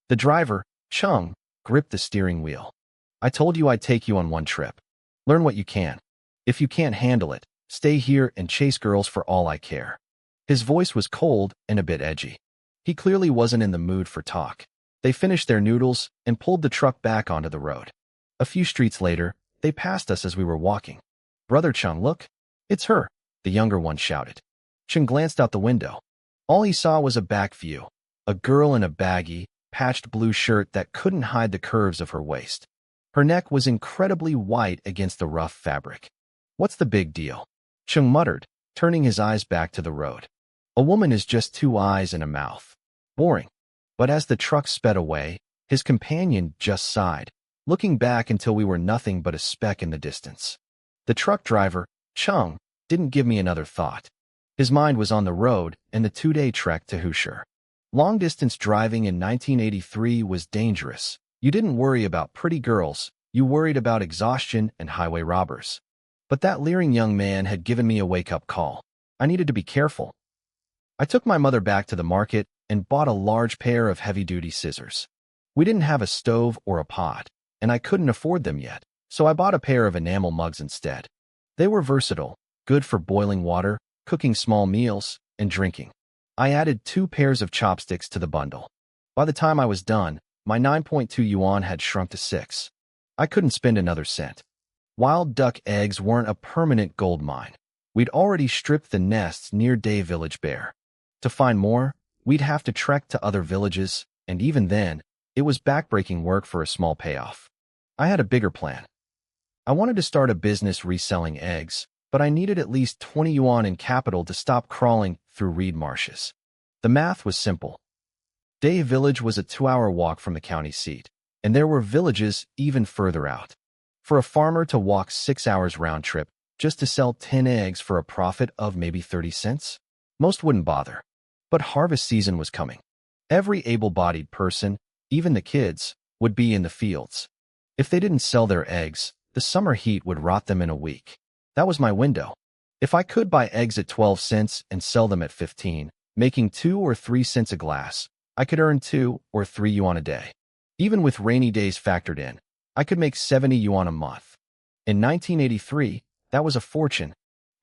The driver, Chung, gripped the steering wheel. "I told you I'd take you on one trip. Learn what you can. If you can't handle it, stay here and chase girls for all I care." His voice was cold and a bit edgy. He clearly wasn't in the mood for talk. They finished their noodles and pulled the truck back onto the road. A few streets later, they passed us as we were walking. "Brother Chung, look. It's her," the younger one shouted. Chung glanced out the window. All he saw was a back view, a girl in a baggy, patched blue shirt that couldn't hide the curves of her waist. Her neck was incredibly white against the rough fabric. "What's the big deal?" Chung muttered, turning his eyes back to the road. "A woman is just 2 eyes and a mouth. Boring." But as the truck sped away, his companion just sighed, looking back until we were nothing but a speck in the distance. The truck driver, Chung, didn't give me another thought. His mind was on the road and the 2-day trek to Hoosier. Long-distance driving in 1983 was dangerous. You didn't worry about pretty girls, you worried about exhaustion and highway robbers. But that leering young man had given me a wake-up call. I needed to be careful. I took my mother back to the market and bought a large pair of heavy-duty scissors. We didn't have a stove or a pot, and I couldn't afford them yet, so I bought a pair of enamel mugs instead. They were versatile, good for boiling water, cooking small meals, and drinking. I added 2 pairs of chopsticks to the bundle. By the time I was done, my 9.2 yuan had shrunk to 6. I couldn't spend another cent. Wild duck eggs weren't a permanent gold mine. We'd already stripped the nests near Day Village bare. To find more, we'd have to trek to other villages, and even then, it was backbreaking work for a small payoff. I had a bigger plan. I wanted to start a business reselling eggs, but I needed at least 20 yuan in capital to stop crawling through reed marshes. The math was simple. Day Village was a 2-hour walk from the county seat, and there were villages even further out. For a farmer to walk 6 hours round trip just to sell 10 eggs for a profit of maybe 30 cents? Most wouldn't bother. But harvest season was coming. Every able-bodied person, even the kids, would be in the fields. If they didn't sell their eggs, the summer heat would rot them in a week. That was my window. If I could buy eggs at 12 cents and sell them at 15, making 2 or 3 cents a glass, I could earn 2 or 3 yuan a day. Even with rainy days factored in, I could make 70 yuan a month. In 1983, that was a fortune.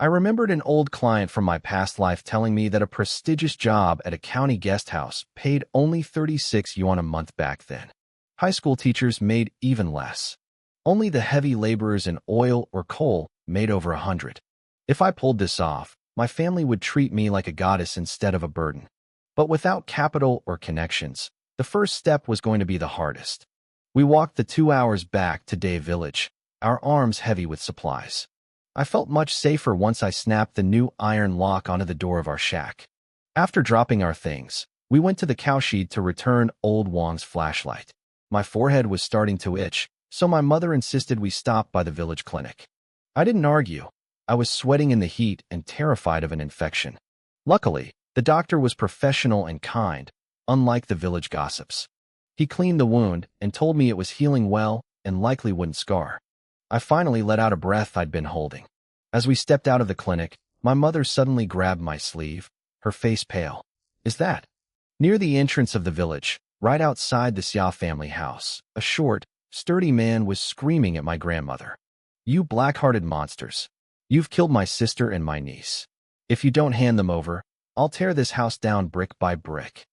I remembered an old client from my past life telling me that a prestigious job at a county guest house paid only 36 yuan a month back then. High school teachers made even less. Only the heavy laborers in oil or coal made over 100. If I pulled this off, my family would treat me like a goddess instead of a burden. But without capital or connections, the first step was going to be the hardest. We walked the 2 hours back to Day Village, our arms heavy with supplies. I felt much safer once I snapped the new iron lock onto the door of our shack. After dropping our things, we went to the cowshed to return old Wong's flashlight. My forehead was starting to itch, so my mother insisted we stop by the village clinic. I didn't argue. I was sweating in the heat and terrified of an infection. Luckily, the doctor was professional and kind, unlike the village gossips. He cleaned the wound and told me it was healing well and likely wouldn't scar. I finally let out a breath I'd been holding. As we stepped out of the clinic, my mother suddenly grabbed my sleeve, her face pale. "Is that?" Near the entrance of the village, right outside the Xia family house, a short, sturdy man was screaming at my grandmother. "You black-hearted monsters. You've killed my sister and my niece. If you don't hand them over, I'll tear this house down brick by brick."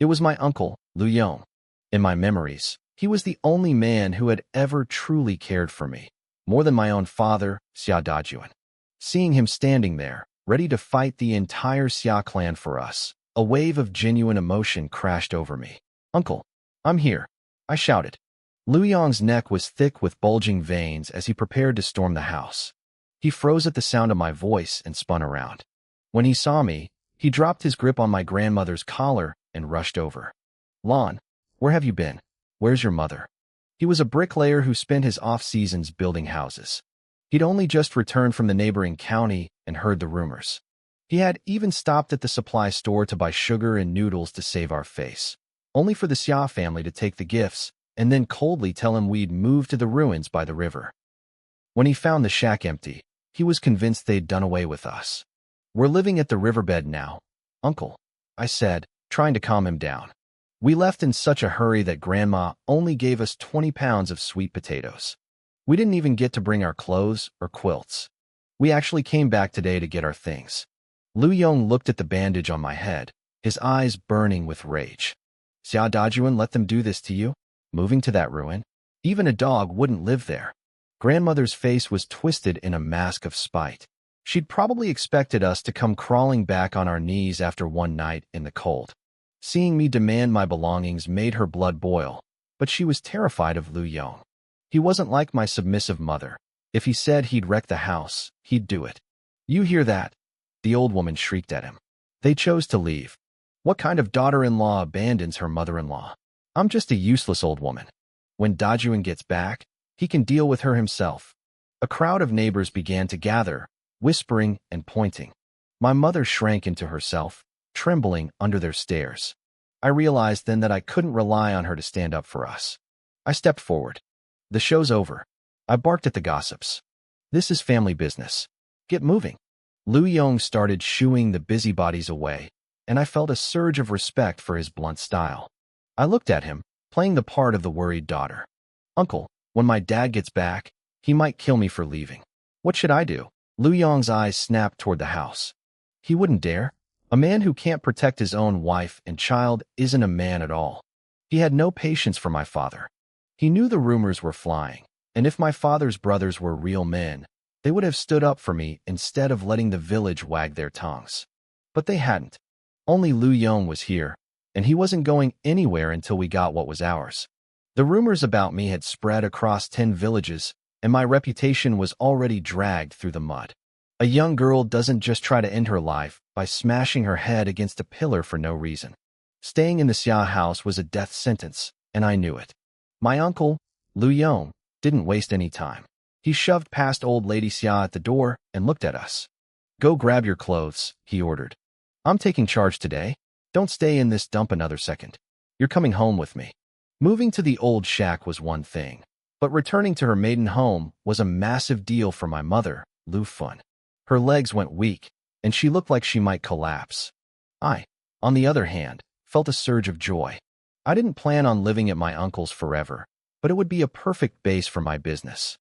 It was my uncle, Lu Yong. In my memories, he was the only man who had ever truly cared for me, more than my own father, Xia Dajuan. Seeing him standing there, ready to fight the entire Xia clan for us, a wave of genuine emotion crashed over me. "Uncle, I'm here," I shouted. Lu Yong's neck was thick with bulging veins as he prepared to storm the house. He froze at the sound of my voice and spun around. When he saw me, he dropped his grip on my grandmother's collar and rushed over. "Lon, where have you been? Where's your mother?" He was a bricklayer who spent his off-seasons building houses. He'd only just returned from the neighboring county and heard the rumors. He had even stopped at the supply store to buy sugar and noodles to save our face, only for the Xia family to take the gifts and then coldly tell him we'd moved to the ruins by the river. When he found the shack empty, he was convinced they'd done away with us. "We're living at the riverbed now, Uncle," I said, trying to calm him down. "We left in such a hurry that Grandma only gave us 20 pounds of sweet potatoes. We didn't even get to bring our clothes or quilts. We actually came back today to get our things." Lu Yong looked at the bandage on my head, his eyes burning with rage. "Xia Dajuan let them do this to you? Moving to that ruin? Even a dog wouldn't live there." Grandmother's face was twisted in a mask of spite. She'd probably expected us to come crawling back on our knees after one night in the cold. Seeing me demand my belongings made her blood boil, but she was terrified of Lu Yong. He wasn't like my submissive mother. If he said he'd wreck the house, he'd do it. "You hear that?" the old woman shrieked at him. They chose to leave. What kind of daughter-in-law abandons her mother-in-law? I'm just a useless old woman. When Dajuan gets back, he can deal with her himself. A crowd of neighbors began to gather, whispering and pointing. My mother shrank into herself, trembling under their stares. I realized then that I couldn't rely on her to stand up for us. I stepped forward. "The show's over." I barked at the gossips. "This is family business. Get moving." Lu Yong started shooing the busybodies away, and I felt a surge of respect for his blunt style. I looked at him, playing the part of the worried daughter. "Uncle, when my dad gets back, he might kill me for leaving. What should I do?" Lu Yong's eyes snapped toward the house. "He wouldn't dare. A man who can't protect his own wife and child isn't a man at all." He had no patience for my father. He knew the rumors were flying, and if my father's brothers were real men, they would have stood up for me instead of letting the village wag their tongues. But they hadn't. Only Lu Yong was here, and he wasn't going anywhere until we got what was ours. The rumors about me had spread across 10 villages, and my reputation was already dragged through the mud. A young girl doesn't just try to end her life by smashing her head against a pillar for no reason. Staying in the Xia house was a death sentence, and I knew it. My uncle, Lu Yong, didn't waste any time. He shoved past old lady Xia at the door and looked at us. "Go grab your clothes," he ordered. "I'm taking charge today. Don't stay in this dump another second. You're coming home with me." Moving to the old shack was one thing, but returning to her maiden home was a massive deal for my mother, Lu Fun. Her legs went weak, and she looked like she might collapse. I, on the other hand, felt a surge of joy. I didn't plan on living at my uncle's forever, but it would be a perfect base for my business.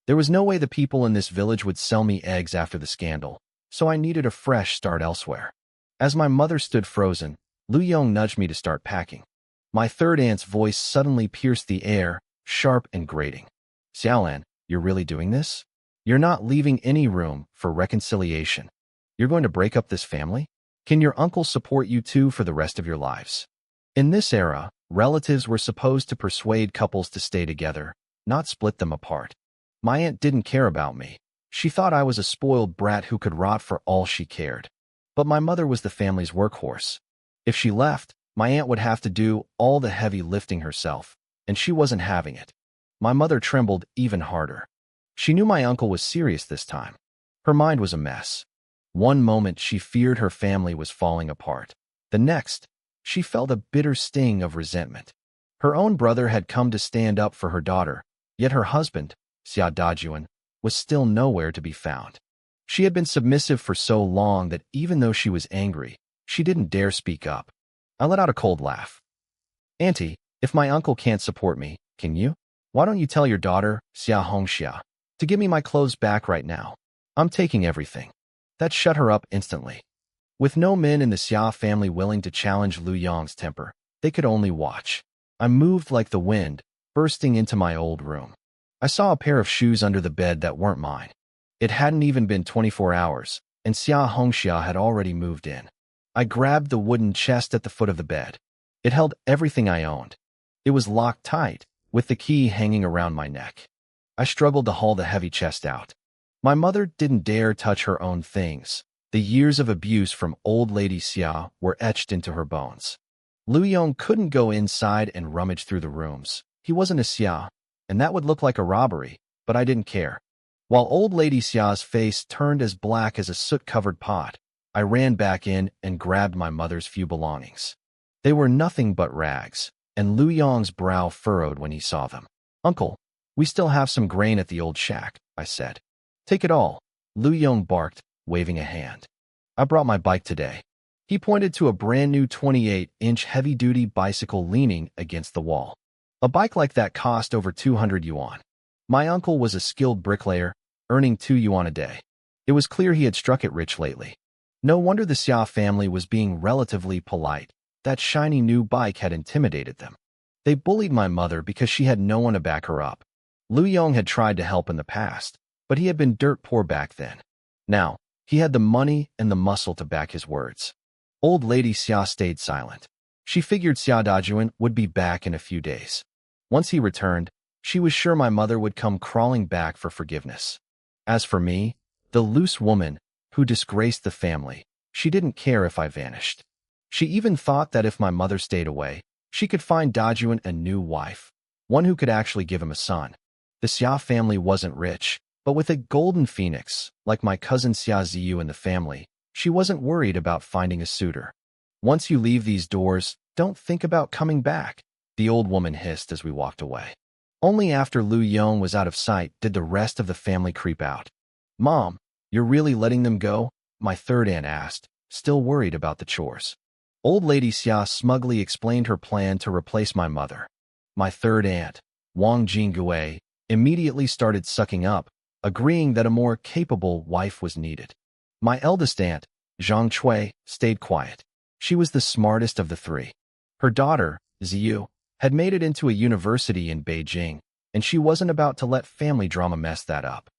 There was no way the people in this village would sell me eggs after the scandal, so I needed a fresh start elsewhere. As my mother stood frozen, Lu Yong nudged me to start packing. My third aunt's voice suddenly pierced the air, sharp and grating. "Xiaolan, you're really doing this? You're not leaving any room for reconciliation." You're going to break up this family? Can your uncle support you too for the rest of your lives? In this era, relatives were supposed to persuade couples to stay together, not split them apart. My aunt didn't care about me. She thought I was a spoiled brat who could rot for all she cared. But my mother was the family's workhorse. If she left, my aunt would have to do all the heavy lifting herself, and she wasn't having it. My mother trembled even harder. She knew my uncle was serious this time. Her mind was a mess. One moment she feared her family was falling apart. The next, she felt a bitter sting of resentment. Her own brother had come to stand up for her daughter, yet her husband, Xia Dajuan, was still nowhere to be found. She had been submissive for so long that even though she was angry, she didn't dare speak up. I let out a cold laugh. Auntie, if my uncle can't support me, can you? Why don't you tell your daughter, Xia Hongxia, to give me my clothes back right now? I'm taking everything. That shut her up instantly. With no men in the Xia family willing to challenge Lu Yong's temper, they could only watch. I moved like the wind, bursting into my old room. I saw a pair of shoes under the bed that weren't mine. It hadn't even been 24 hours, and Xia Hongxia had already moved in. I grabbed the wooden chest at the foot of the bed. It held everything I owned. It was locked tight, with the key hanging around my neck. I struggled to haul the heavy chest out. My mother didn't dare touch her own things. The years of abuse from old lady Xia were etched into her bones. Lu Yong couldn't go inside and rummage through the rooms. He wasn't a Xia, and that would look like a robbery, but I didn't care. While old lady Xia's face turned as black as a soot-covered pot, I ran back in and grabbed my mother's few belongings. They were nothing but rags, and Lu Yong's brow furrowed when he saw them. Uncle, we still have some grain at the old shack, I said. Take it all, Lu Yong barked, waving a hand. I brought my bike today. He pointed to a brand-new 28-inch heavy-duty bicycle leaning against the wall. A bike like that cost over 200 yuan. My uncle was a skilled bricklayer, earning 2 yuan a day. It was clear he had struck it rich lately. No wonder the Xia family was being relatively polite. That shiny new bike had intimidated them. They bullied my mother because she had no one to back her up. Lu Yong had tried to help in the past, but he had been dirt poor back then. Now, he had the money and the muscle to back his words. Old lady Xia stayed silent. She figured Xia Dajuan would be back in a few days. Once he returned, she was sure my mother would come crawling back for forgiveness. As for me, the loose woman who disgraced the family, she didn't care if I vanished. She even thought that if my mother stayed away, she could find Dajuan a new wife, one who could actually give him a son. The Xia family wasn't rich, but with a golden phoenix, like my cousin Xia Ziyu in the family, she wasn't worried about finding a suitor. Once you leave these doors, don't think about coming back, the old woman hissed as we walked away. Only after Lu Yong was out of sight did the rest of the family creep out. Mom, you're really letting them go? My third aunt asked, still worried about the chores. Old lady Xia smugly explained her plan to replace my mother. My third aunt, Wang Jingui, immediately started sucking up, agreeing that a more capable wife was needed. My eldest aunt, Zhang Chui, stayed quiet. She was the smartest of the three. Her daughter, Ziyu, had made it into a university in Beijing, and she wasn't about to let family drama mess that up.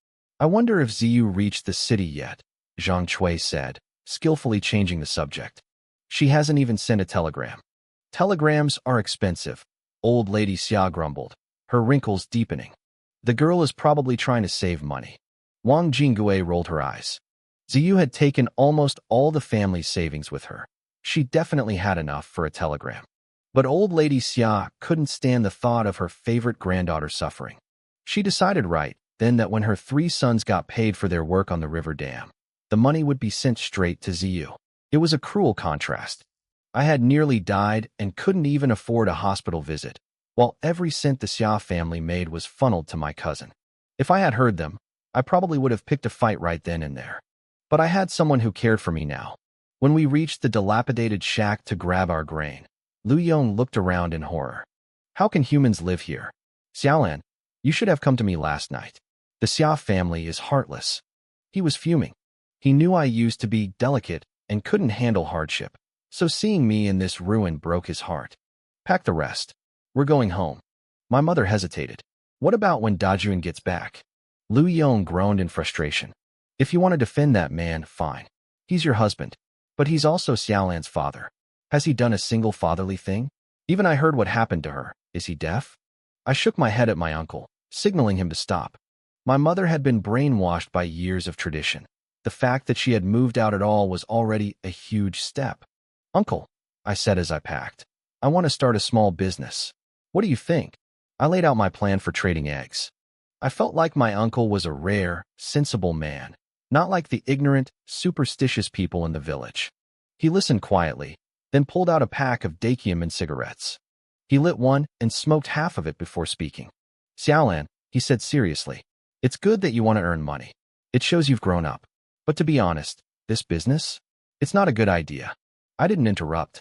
I wonder if Ziyu reached the city yet, Zhang Chui said, skillfully changing the subject. She hasn't even sent a telegram. Telegrams are expensive, old lady Xia grumbled, her wrinkles deepening. The girl is probably trying to save money. Wang Jingui rolled her eyes. Ziyu had taken almost all the family's savings with her. She definitely had enough for a telegram. But old lady Xia couldn't stand the thought of her favorite granddaughter suffering. She decided right then that when her 3 sons got paid for their work on the river dam, the money would be sent straight to Ziyu. It was a cruel contrast. I had nearly died and couldn't even afford a hospital visit, while every cent the Xia family made was funneled to my cousin. If I had heard them, I probably would have picked a fight right then and there. But I had someone who cared for me now. When we reached the dilapidated shack to grab our grain, Lu Yong looked around in horror. How can humans live here? Xiaolan, you should have come to me last night. The Xia family is heartless. He was fuming. He knew I used to be delicate and couldn't handle hardship, so seeing me in this ruin broke his heart. Pack the rest. We're going home. My mother hesitated. What about when Dajuan gets back? Lu Yong groaned in frustration. If you want to defend that man, fine. He's your husband. But he's also Xiaolan's father. Has he done a single fatherly thing? Even I heard what happened to her. Is he deaf? I shook my head at my uncle, signaling him to stop. My mother had been brainwashed by years of tradition. The fact that she had moved out at all was already a huge step. Uncle, I said as I packed, I want to start a small business. What do you think? I laid out my plan for trading eggs. I felt like my uncle was a rare, sensible man, not like the ignorant, superstitious people in the village. He listened quietly, then pulled out a pack of Dakium and cigarettes. He lit one and smoked half of it before speaking. Xiaolan, he said seriously, it's good that you want to earn money. It shows you've grown up. But to be honest, this business? It's not a good idea. I didn't interrupt.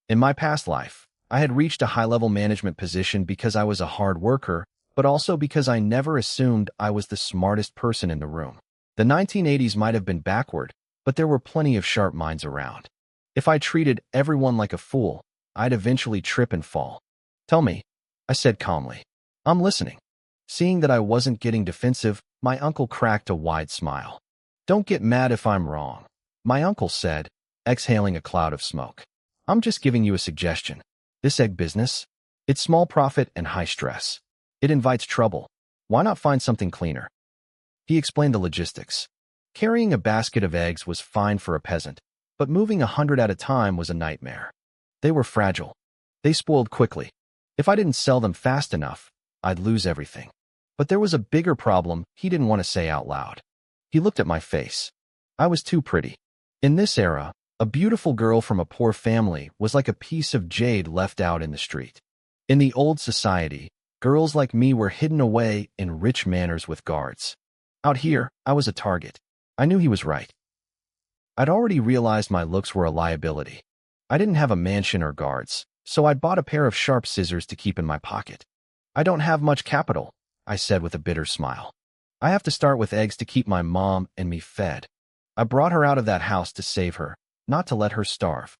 In my past life, I had reached a high-level management position because I was a hard worker, but also because I never assumed I was the smartest person in the room. The 1980s might have been backward, but there were plenty of sharp minds around. If I treated everyone like a fool, I'd eventually trip and fall. Tell me, I said calmly. I'm listening. Seeing that I wasn't getting defensive, my uncle cracked a wide smile. Don't get mad if I'm wrong, my uncle said, exhaling a cloud of smoke. I'm just giving you a suggestion. This egg business? It's small profit and high stress. It invites trouble. Why not find something cleaner? He explained the logistics. Carrying a basket of eggs was fine for a peasant, but moving 100 at a time was a nightmare. They were fragile. They spoiled quickly. If I didn't sell them fast enough, I'd lose everything. But there was a bigger problem he didn't want to say out loud. He looked at my face. I was too pretty. In this era, a beautiful girl from a poor family was like a piece of jade left out in the street. In the old society, girls like me were hidden away in rich manors with guards. Out here, I was a target. I knew he was right. I'd already realized my looks were a liability. I didn't have a mansion or guards, so I'd bought a pair of sharp scissors to keep in my pocket. I don't have much capital, I said with a bitter smile. I have to start with eggs to keep my mom and me fed. I brought her out of that house to save her, not to let her starve.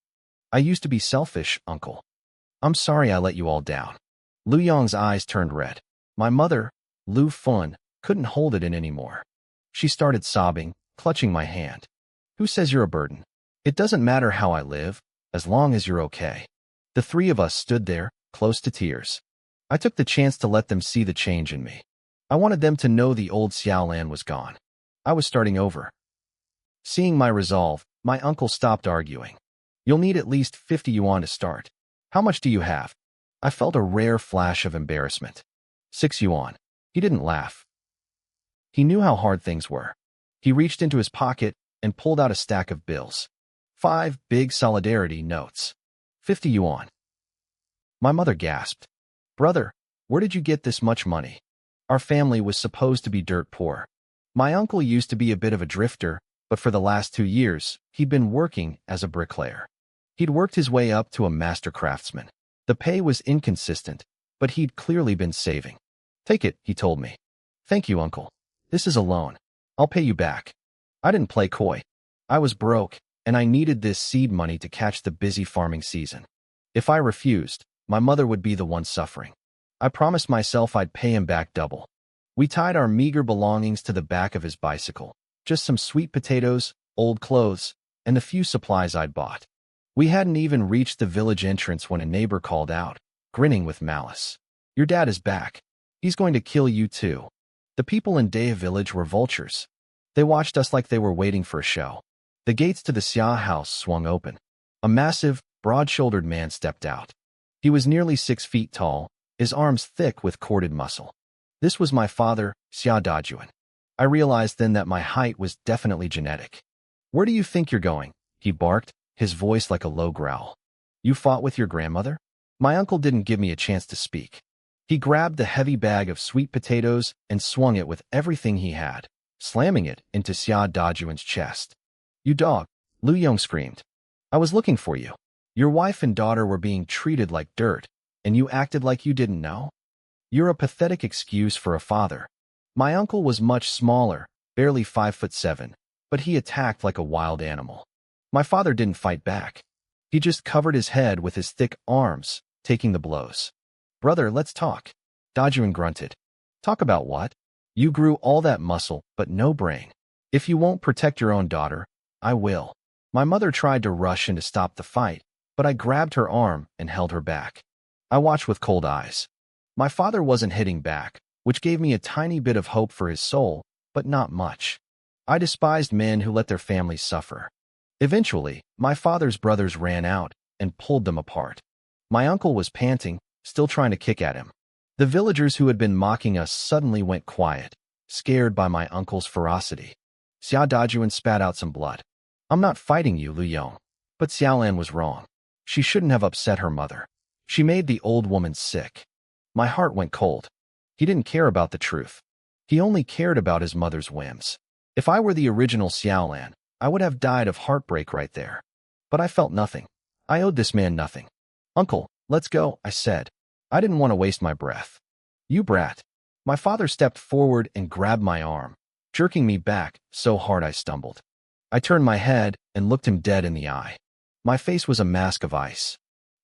I used to be selfish, uncle. I'm sorry I let you all down. Lu Yong's eyes turned red. My mother, Lu Fun, couldn't hold it in anymore. She started sobbing, clutching my hand. Who says you're a burden? It doesn't matter how I live, as long as you're okay. The three of us stood there, close to tears. I took the chance to let them see the change in me. I wanted them to know the old Xiaolan was gone. I was starting over. Seeing my resolve, my uncle stopped arguing. You'll need at least 50 yuan to start. How much do you have? I felt a rare flash of embarrassment. 6 yuan. He didn't laugh. He knew how hard things were. He reached into his pocket and pulled out a stack of bills. 5 big solidarity notes. 50 yuan. My mother gasped. Brother, where did you get this much money? Our family was supposed to be dirt poor. My uncle used to be a bit of a drifter, but for the last 2 years, he'd been working as a bricklayer. He'd worked his way up to a master craftsman. The pay was inconsistent, but he'd clearly been saving. Take it, he told me. Thank you, uncle. This is a loan. I'll pay you back. I didn't play coy. I was broke, and I needed this seed money to catch the busy farming season. If I refused, my mother would be the one suffering. I promised myself I'd pay him back double. We tied our meager belongings to the back of his bicycle, just some sweet potatoes, old clothes, and the few supplies I'd bought. We hadn't even reached the village entrance when a neighbor called out, grinning with malice. Your dad is back. He's going to kill you too. The people in Daya village were vultures. They watched us like they were waiting for a show. The gates to the Xia house swung open. A massive, broad-shouldered man stepped out. He was nearly 6 feet tall, his arms thick with corded muscle. This was my father, Xia Dajuan. I realized then that my height was definitely genetic. Where do you think you're going? He barked, his voice like a low growl. You fought with your grandmother? My uncle didn't give me a chance to speak. He grabbed the heavy bag of sweet potatoes and swung it with everything he had, slamming it into Xia Dajuan's chest. You dog, Lu Yong screamed. I was looking for you. Your wife and daughter were being treated like dirt, and you acted like you didn't know? You're a pathetic excuse for a father. My uncle was much smaller, barely 5'7", but he attacked like a wild animal. My father didn't fight back. He just covered his head with his thick arms, taking the blows. Brother, let's talk. Dajuan grunted. Talk about what? You grew all that muscle, but no brain. If you won't protect your own daughter, I will. My mother tried to rush in to stop the fight, but I grabbed her arm and held her back. I watched with cold eyes. My father wasn't hitting back, which gave me a tiny bit of hope for his soul, but not much. I despised men who let their families suffer. Eventually, my father's brothers ran out and pulled them apart. My uncle was panting, still trying to kick at him. The villagers who had been mocking us suddenly went quiet, scared by my uncle's ferocity. Xiao Dajuan spat out some blood. I'm not fighting you, Lu Yong. But Xiaolan was wrong. She shouldn't have upset her mother. She made the old woman sick. My heart went cold. He didn't care about the truth. He only cared about his mother's whims. If I were the original Xiaolan, I would have died of heartbreak right there. But I felt nothing. I owed this man nothing. Uncle, let's go, I said. I didn't want to waste my breath. You brat. My father stepped forward and grabbed my arm, jerking me back so hard I stumbled. I turned my head and looked him dead in the eye. My face was a mask of ice.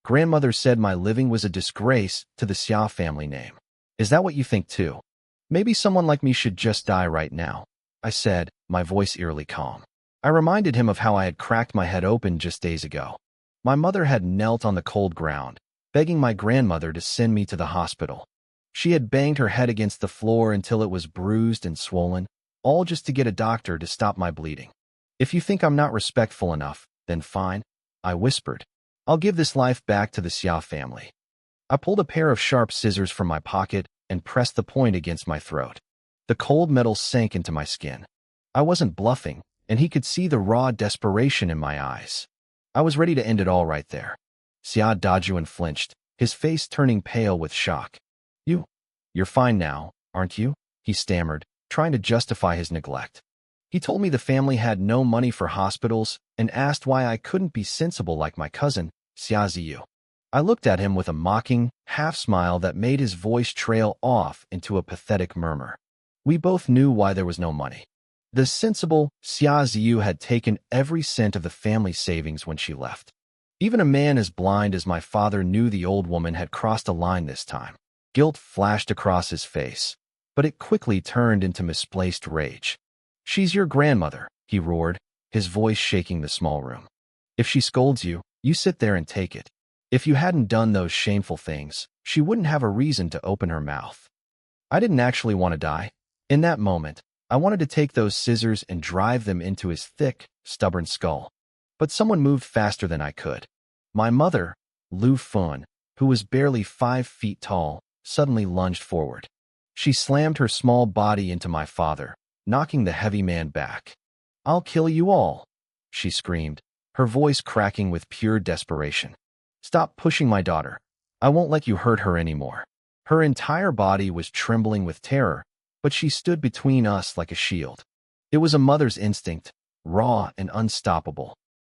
Grandmother said my living was a disgrace to the Xia family name. Is that what you think too? Maybe someone like me should just die right now, I said, my voice eerily calm. I reminded him of how I had cracked my head open just days ago. My mother had knelt on the cold ground, begging my grandmother to send me to the hospital. She had banged her head against the floor until it was bruised and swollen, all just to get a doctor to stop my bleeding. If you think I'm not respectful enough, then fine, I whispered. I'll give this life back to the Xia family. I pulled a pair of sharp scissors from my pocket and pressed the point against my throat. The cold metal sank into my skin. I wasn't bluffing, and he could see the raw desperation in my eyes. I was ready to end it all right there. Xiao Dajuan flinched, his face turning pale with shock. You're fine now, aren't you? He stammered, trying to justify his neglect. He told me the family had no money for hospitals and asked why I couldn't be sensible like my cousin, Xia Ziyu. I looked at him with a mocking, half-smile that made his voice trail off into a pathetic murmur. We both knew why there was no money. The sensible Xia Ziyu had taken every cent of the family savings when she left. Even a man as blind as my father knew the old woman had crossed a line this time. Guilt flashed across his face, but it quickly turned into misplaced rage. She's your grandmother, he roared, his voice shaking the small room. If she scolds you, you sit there and take it. If you hadn't done those shameful things, she wouldn't have a reason to open her mouth. I didn't actually want to die. In that moment, I wanted to take those scissors and drive them into his thick, stubborn skull. But someone moved faster than I could. My mother, Lu Fun, who was barely 5 feet tall, suddenly lunged forward. She slammed her small body into my father, knocking the heavy man back. I'll kill you all, she screamed, her voice cracking with pure desperation. Stop pushing my daughter. I won't let you hurt her anymore. Her entire body was trembling with terror, but she stood between us like a shield. It was a mother's instinct, raw and unstoppable.